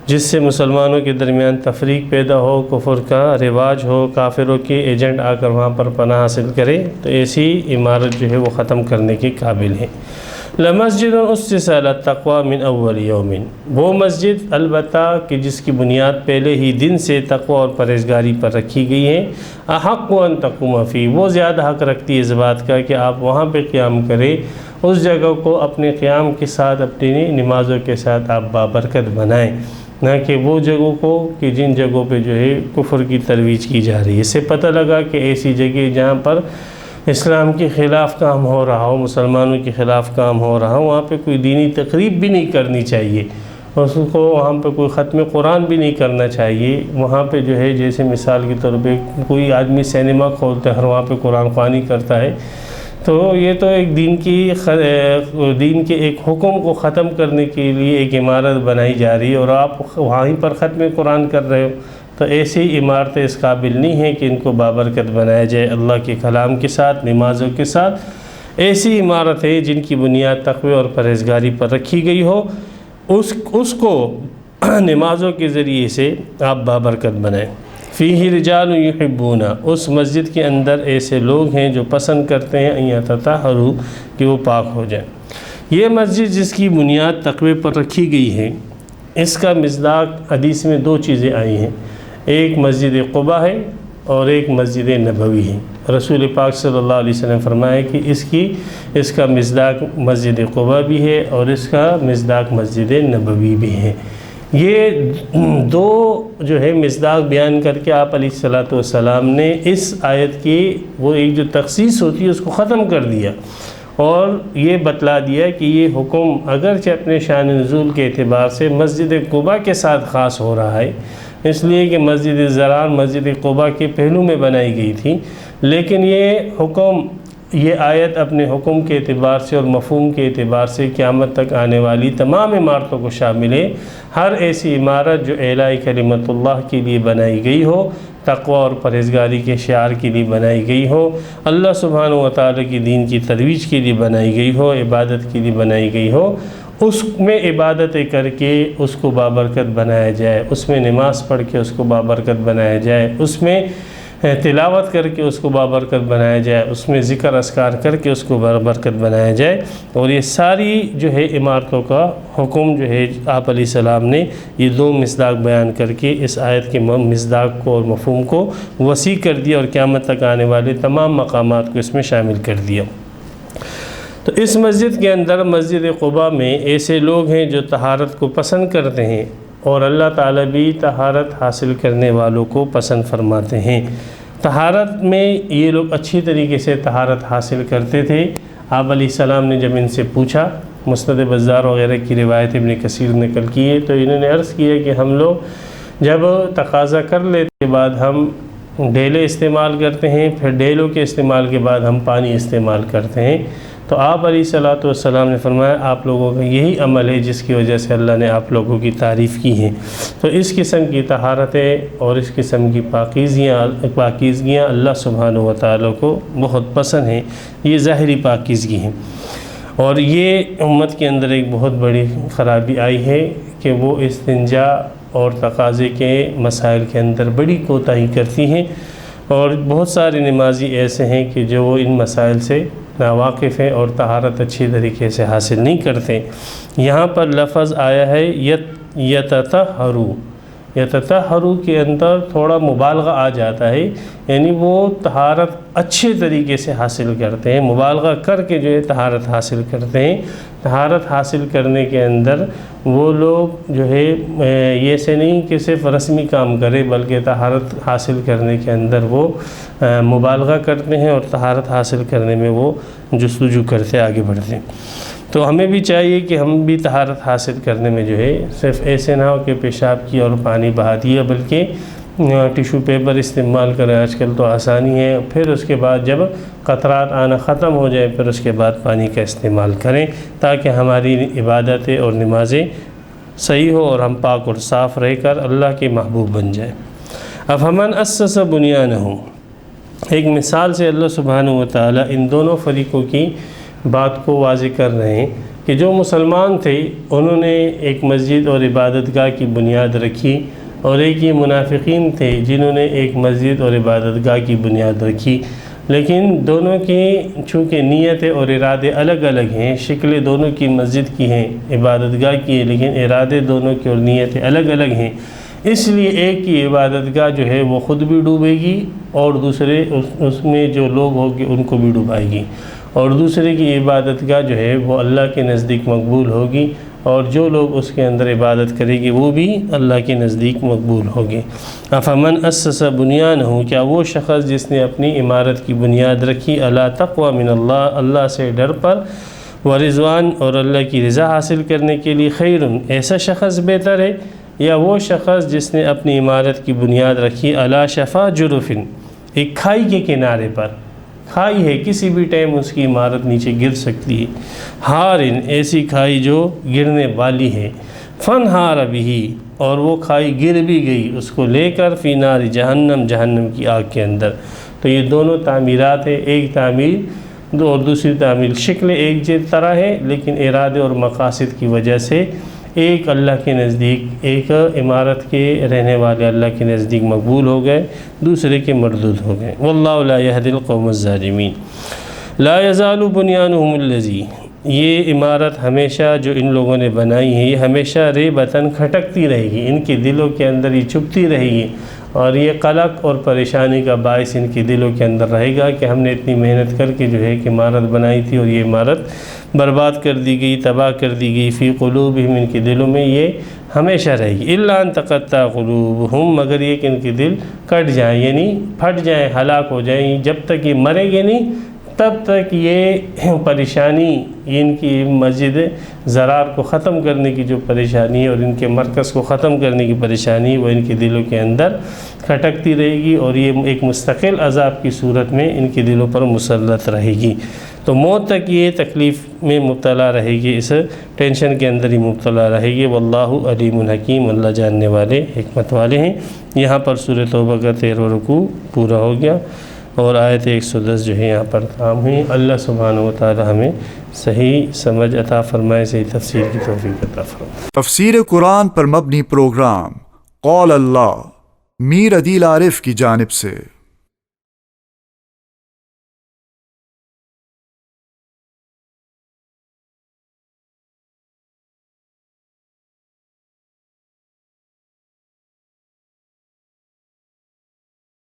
جس سے مسلمانوں کے درمیان تفریق پیدا ہو، کفر کا رواج ہو، کافروں کے ایجنٹ آ کر وہاں پر پناہ حاصل کرے، تو ایسی عمارت جو ہے وہ ختم کرنے کے قابل ہے۔ لَمَسْجِدٌ أُسِّسَ عَلَى التَّقْوَى مِنْ أَوَّلِ يَوْمٍ، وہ مسجد البتہ کہ جس کی بنیاد پہلے ہی دن سے تقوی اور پرہیزگاری پر رکھی گئی ہے، أَحَقُّ أَن تَقُومَ فِيهِ، وہ زیادہ حق رکھتی ہے اس بات کا کہ آپ وہاں پہ قیام کریں، اس جگہ کو اپنے قیام کے ساتھ اپنی نمازوں کے ساتھ آپ بابرکت بنائیں، نہ کہ وہ جگہوں کو کہ جن جگہوں پہ جو ہے کفر کی ترویج کی جا رہی ہے۔ اس سے پتہ لگا کہ ایسی جگہ جہاں پر اسلام کے خلاف کام ہو رہا ہو، مسلمانوں کے خلاف کام ہو رہا ہو، وہاں پہ کوئی دینی تقریب بھی نہیں کرنی چاہیے، اس کو وہاں پہ کوئی ختم قرآن بھی نہیں کرنا چاہیے۔ وہاں پہ جو ہے جیسے مثال کے طور پہ کوئی آدمی سینما کھولتا ہے اور وہاں پہ قرآن خوانی کرتا ہے، تو یہ تو ایک دین کے ایک حکم کو ختم کرنے کے لیے ایک عمارت بنائی جا رہی ہے، اور آپ وہیں پر ختم قرآن کر رہے ہو۔ تو ایسی عمارتیں اس قابل نہیں ہیں کہ ان کو بابرکت بنایا جائے اللہ کے کلام کے ساتھ، نمازوں کے ساتھ۔ ایسی عمارتیں جن کی بنیاد تقوی اور پرہیزگاری پر رکھی گئی ہو، اس کو نمازوں کے ذریعے سے آپ بابرکت بنائیں۔ فیہ رجال یحبون، اس مسجد کے اندر ایسے لوگ ہیں جو پسند کرتے ہیں ان یتطہروا، کہ وہ پاک ہو جائیں۔ یہ مسجد جس کی بنیاد تقوی پر رکھی گئی ہے، اس کا مصداق حدیث میں 2 چیزیں آئی ہیں، ایک مسجد قباء ہے اور ایک مسجد نبوی ہے۔ رسول پاک صلی اللہ علیہ وسلم فرمایا کہ اس کا مصداق مسجد قباء بھی ہے اور اس کا مصداق مسجد نبوی بھی ہے۔ یہ 2 جو ہے مصداق بیان کر کے آپ علیہ الصلوۃ والسلام نے اس آیت کی وہ ایک جو تخصیص ہوتی ہے اس کو ختم کر دیا، اور یہ بتلا دیا کہ یہ حکم اگرچہ اپنے شان نزول کے اعتبار سے مسجد قباء کے ساتھ خاص ہو رہا ہے، اس لیے کہ مسجد زرار مسجد قباء کے پہلو میں بنائی گئی تھی، لیکن یہ آیت اپنے حکم کے اعتبار سے اور مفہوم کے اعتبار سے قیامت تک آنے والی تمام عمارتوں کو شامل ہے۔ ہر ایسی عمارت جو اعلاء کلمت اللہ کے لیے بنائی گئی ہو، تقوی اور پرہیزگاری کے شعار کے لیے بنائی گئی ہو، اللہ سبحانہ و تعالیٰ کی دین کی ترویج کے لیے بنائی گئی ہو، عبادت کے لیے بنائی گئی ہو، اس میں عبادتیں کر کے اس کو بابرکت بنایا جائے، اس میں نماز پڑھ کے اس کو بابرکت بنایا جائے، اس میں تلاوت کر کے اس کو بابرکت بنایا جائے، اس میں ذکر اذکار کر کے اس کو بابرکت بنایا جائے۔ اور یہ ساری جو ہے عمارتوں کا حکم جو ہے آپ علیہ السلام نے یہ 2 مصداق بیان کر کے اس آیت کے مصداق کو اور مفہوم کو وسیع کر دیا، اور قیامت تک آنے والے تمام مقامات کو اس میں شامل کر دیا۔ تو اس مسجد کے اندر مسجد قباء میں ایسے لوگ ہیں جو طہارت کو پسند کرتے ہیں، اور اللہ تعالیٰ بھی طہارت حاصل کرنے والوں کو پسند فرماتے ہیں۔ طہارت میں یہ لوگ اچھی طریقے سے طہارت حاصل کرتے تھے۔ آپ علیہ السلام نے جب ان سے پوچھا، مسند بزار وغیرہ کی روایت ابن کثیر نقل کی ہے، تو انہوں نے عرض کیا کہ ہم لوگ جب تقاضا کر لیتے کے بعد ہم ڈیلے استعمال کرتے ہیں، پھر ڈیلوں کے استعمال کے بعد ہم پانی استعمال کرتے ہیں۔ تو آپ علیہ الصلوۃ والسلام نے فرمایا آپ لوگوں کا یہی عمل ہے جس کی وجہ سے اللہ نے آپ لوگوں کی تعریف کی ہے۔ تو اس قسم کی طہارتیں اور اس قسم کی پاکیزگیاں اللہ سبحانہ و تعالیٰ کو بہت پسند ہیں، یہ ظاہری پاکیزگی ہیں۔ اور یہ امت کے اندر ایک بہت بڑی خرابی آئی ہے کہ وہ استنجا اور تقاضے کے مسائل کے اندر بڑی کوتاہی کرتی ہیں، اور بہت سارے نمازی ایسے ہیں کہ جو وہ ان مسائل سے ناواقف ہیں اور طہارت اچھی طریقے سے حاصل نہیں کرتے۔ یہاں پر لفظ آیا ہے یتطہروا، یتطہروا کے اندر تھوڑا مبالغہ آ جاتا ہے، یعنی وہ طہارت اچھے طریقے سے حاصل کرتے ہیں، مبالغہ کر کے جو ہے طہارت حاصل کرتے ہیں۔ طہارت حاصل کرنے کے اندر وہ لوگ جو ہے یہ سے نہیں کہ صرف رسمی کام کرے، بلکہ طہارت حاصل کرنے کے اندر وہ مبالغہ کرتے ہیں اور طہارت حاصل کرنے میں وہ جستجو کرتے آگے بڑھتے ہیں۔ تو ہمیں بھی چاہیے کہ ہم بھی طہارت حاصل کرنے میں جو ہے صرف ایسے نہ ہو کہ پیشاب کیا اور پانی بہا دیا، بلکہ ٹیشو پیپر استعمال کریں، آج کل تو آسانی ہے، پھر اس کے بعد جب قطرات آنا ختم ہو جائے پھر اس کے بعد پانی کا استعمال کریں، تاکہ ہماری عبادتیں اور نمازیں صحیح ہو اور ہم پاک اور صاف رہ کر اللہ کے محبوب بن جائیں۔ افمن اسس بنیانہ، ایک مثال سے اللہ سبحانہ و تعالی ان دونوں فریقوں کی بات کو واضح کر رہے ہیں کہ جو مسلمان تھے انہوں نے ایک مسجد اور عبادت گاہ کی بنیاد رکھی، اور ایک یہ منافقین تھے جنہوں نے ایک مسجد اور عبادت گاہ کی بنیاد رکھی، لیکن دونوں کی چونکہ نیتیں اور ارادے الگ الگ ہیں، شکلیں دونوں کی مسجد کی ہیں، عبادت گاہ کی ہے، لیکن ارادے دونوں کی اور نیتیں الگ الگ ہیں، اس لیے ایک کی عبادت گاہ جو ہے وہ خود بھی ڈوبے گی اور دوسرے اس میں جو لوگ ہوگے ان کو بھی ڈوبائے گی، اور دوسرے کی عبادت گاہ جو ہے وہ اللہ کے نزدیک مقبول ہوگی، اور جو لوگ اس کے اندر عبادت کریں گے وہ بھی اللہ کے نزدیک مقبول ہوگے۔ افمن اسس بنیانہ، کیا وہ شخص جس نے اپنی عمارت کی بنیاد رکھی علی تقوی من اللہ، اللہ سے ڈر پر، ورضوان اور اللہ کی رضا حاصل کرنے کے لیے، خیر، ایسا شخص بہتر ہے، یا وہ شخص جس نے اپنی عمارت کی بنیاد رکھی علی شفا جرف، ایک کھائی کے کنارے پر، کھائی ہے کسی بھی ٹائم اس کی عمارت نیچے گر سکتی ہے، ہارن، ایسی کھائی جو گرنے والی ہے، فن ہار بھی، اور وہ کھائی گر بھی گئی اس کو لے کر، فی نار جہنم، جہنم کی آگ کے اندر۔ تو یہ دونوں تعمیرات ہیں، ایک تعمیر اور دوسری تعمیر، شکل ایک طرح ہے لیکن ارادے اور مقاصد کی وجہ سے ایک اللہ کے نزدیک، ایک عمارت کے رہنے والے اللہ کے نزدیک مقبول ہو گئے، دوسرے کے مردود ہو گئے۔ واللہ لا یہدی القوم الظالمین۔ لا یزال بنیانہم الذی، یہ عمارت ہمیشہ جو ان لوگوں نے بنائی ہے یہ ہمیشہ ریبتاً کھٹکتی رہے گی، ان کے دلوں کے اندر یہ چھپتی رہے گی، اور یہ قلق اور پریشانی کا باعث ان کے دلوں کے اندر رہے گا کہ ہم نے اتنی محنت کر کے جو ہے کہ عمارت بنائی تھی اور یہ عمارت برباد کر دی گئی، تباہ کر دی گئی، فی قلوبہم، ان کے دلوں میں یہ ہمیشہ رہے گی، الا ان تقطع قلوبہم، مگر یہ کہ ان کے دل کٹ جائیں، یعنی پھٹ جائیں، ہلاک ہو جائیں، جب تک یہ مریں گے نہیں تب تک یہ پریشانی، ان کی مسجد زرار کو ختم کرنے کی جو پریشانی ہے اور ان کے مرکز کو ختم کرنے کی پریشانی وہ ان کے دلوں کے اندر کھٹکتی رہے گی، اور یہ ایک مستقل عذاب کی صورت میں ان کے دلوں پر مسلط رہے گی، تو موت تک یہ تکلیف میں مبتلا رہے گی، اس ٹینشن کے اندر ہی مبتلا رہے گی۔ واللہ علیم حکیم، اللہ جاننے والے حکمت والے ہیں۔ یہاں پر سورہ توبہ کا 13واں رکوع پورا ہو گیا، اور آیت 110 جو ہے یہاں پر کام ہوئی۔ اللہ سبحانہ و تعالی ہمیں صحیح سمجھ عطا فرمائے، صحیح تفسیر کی توفیق عطا فرمائے۔ تفسیر قرآن پر مبنی پروگرام قول اللہ میر عدیل عارف کی جانب سے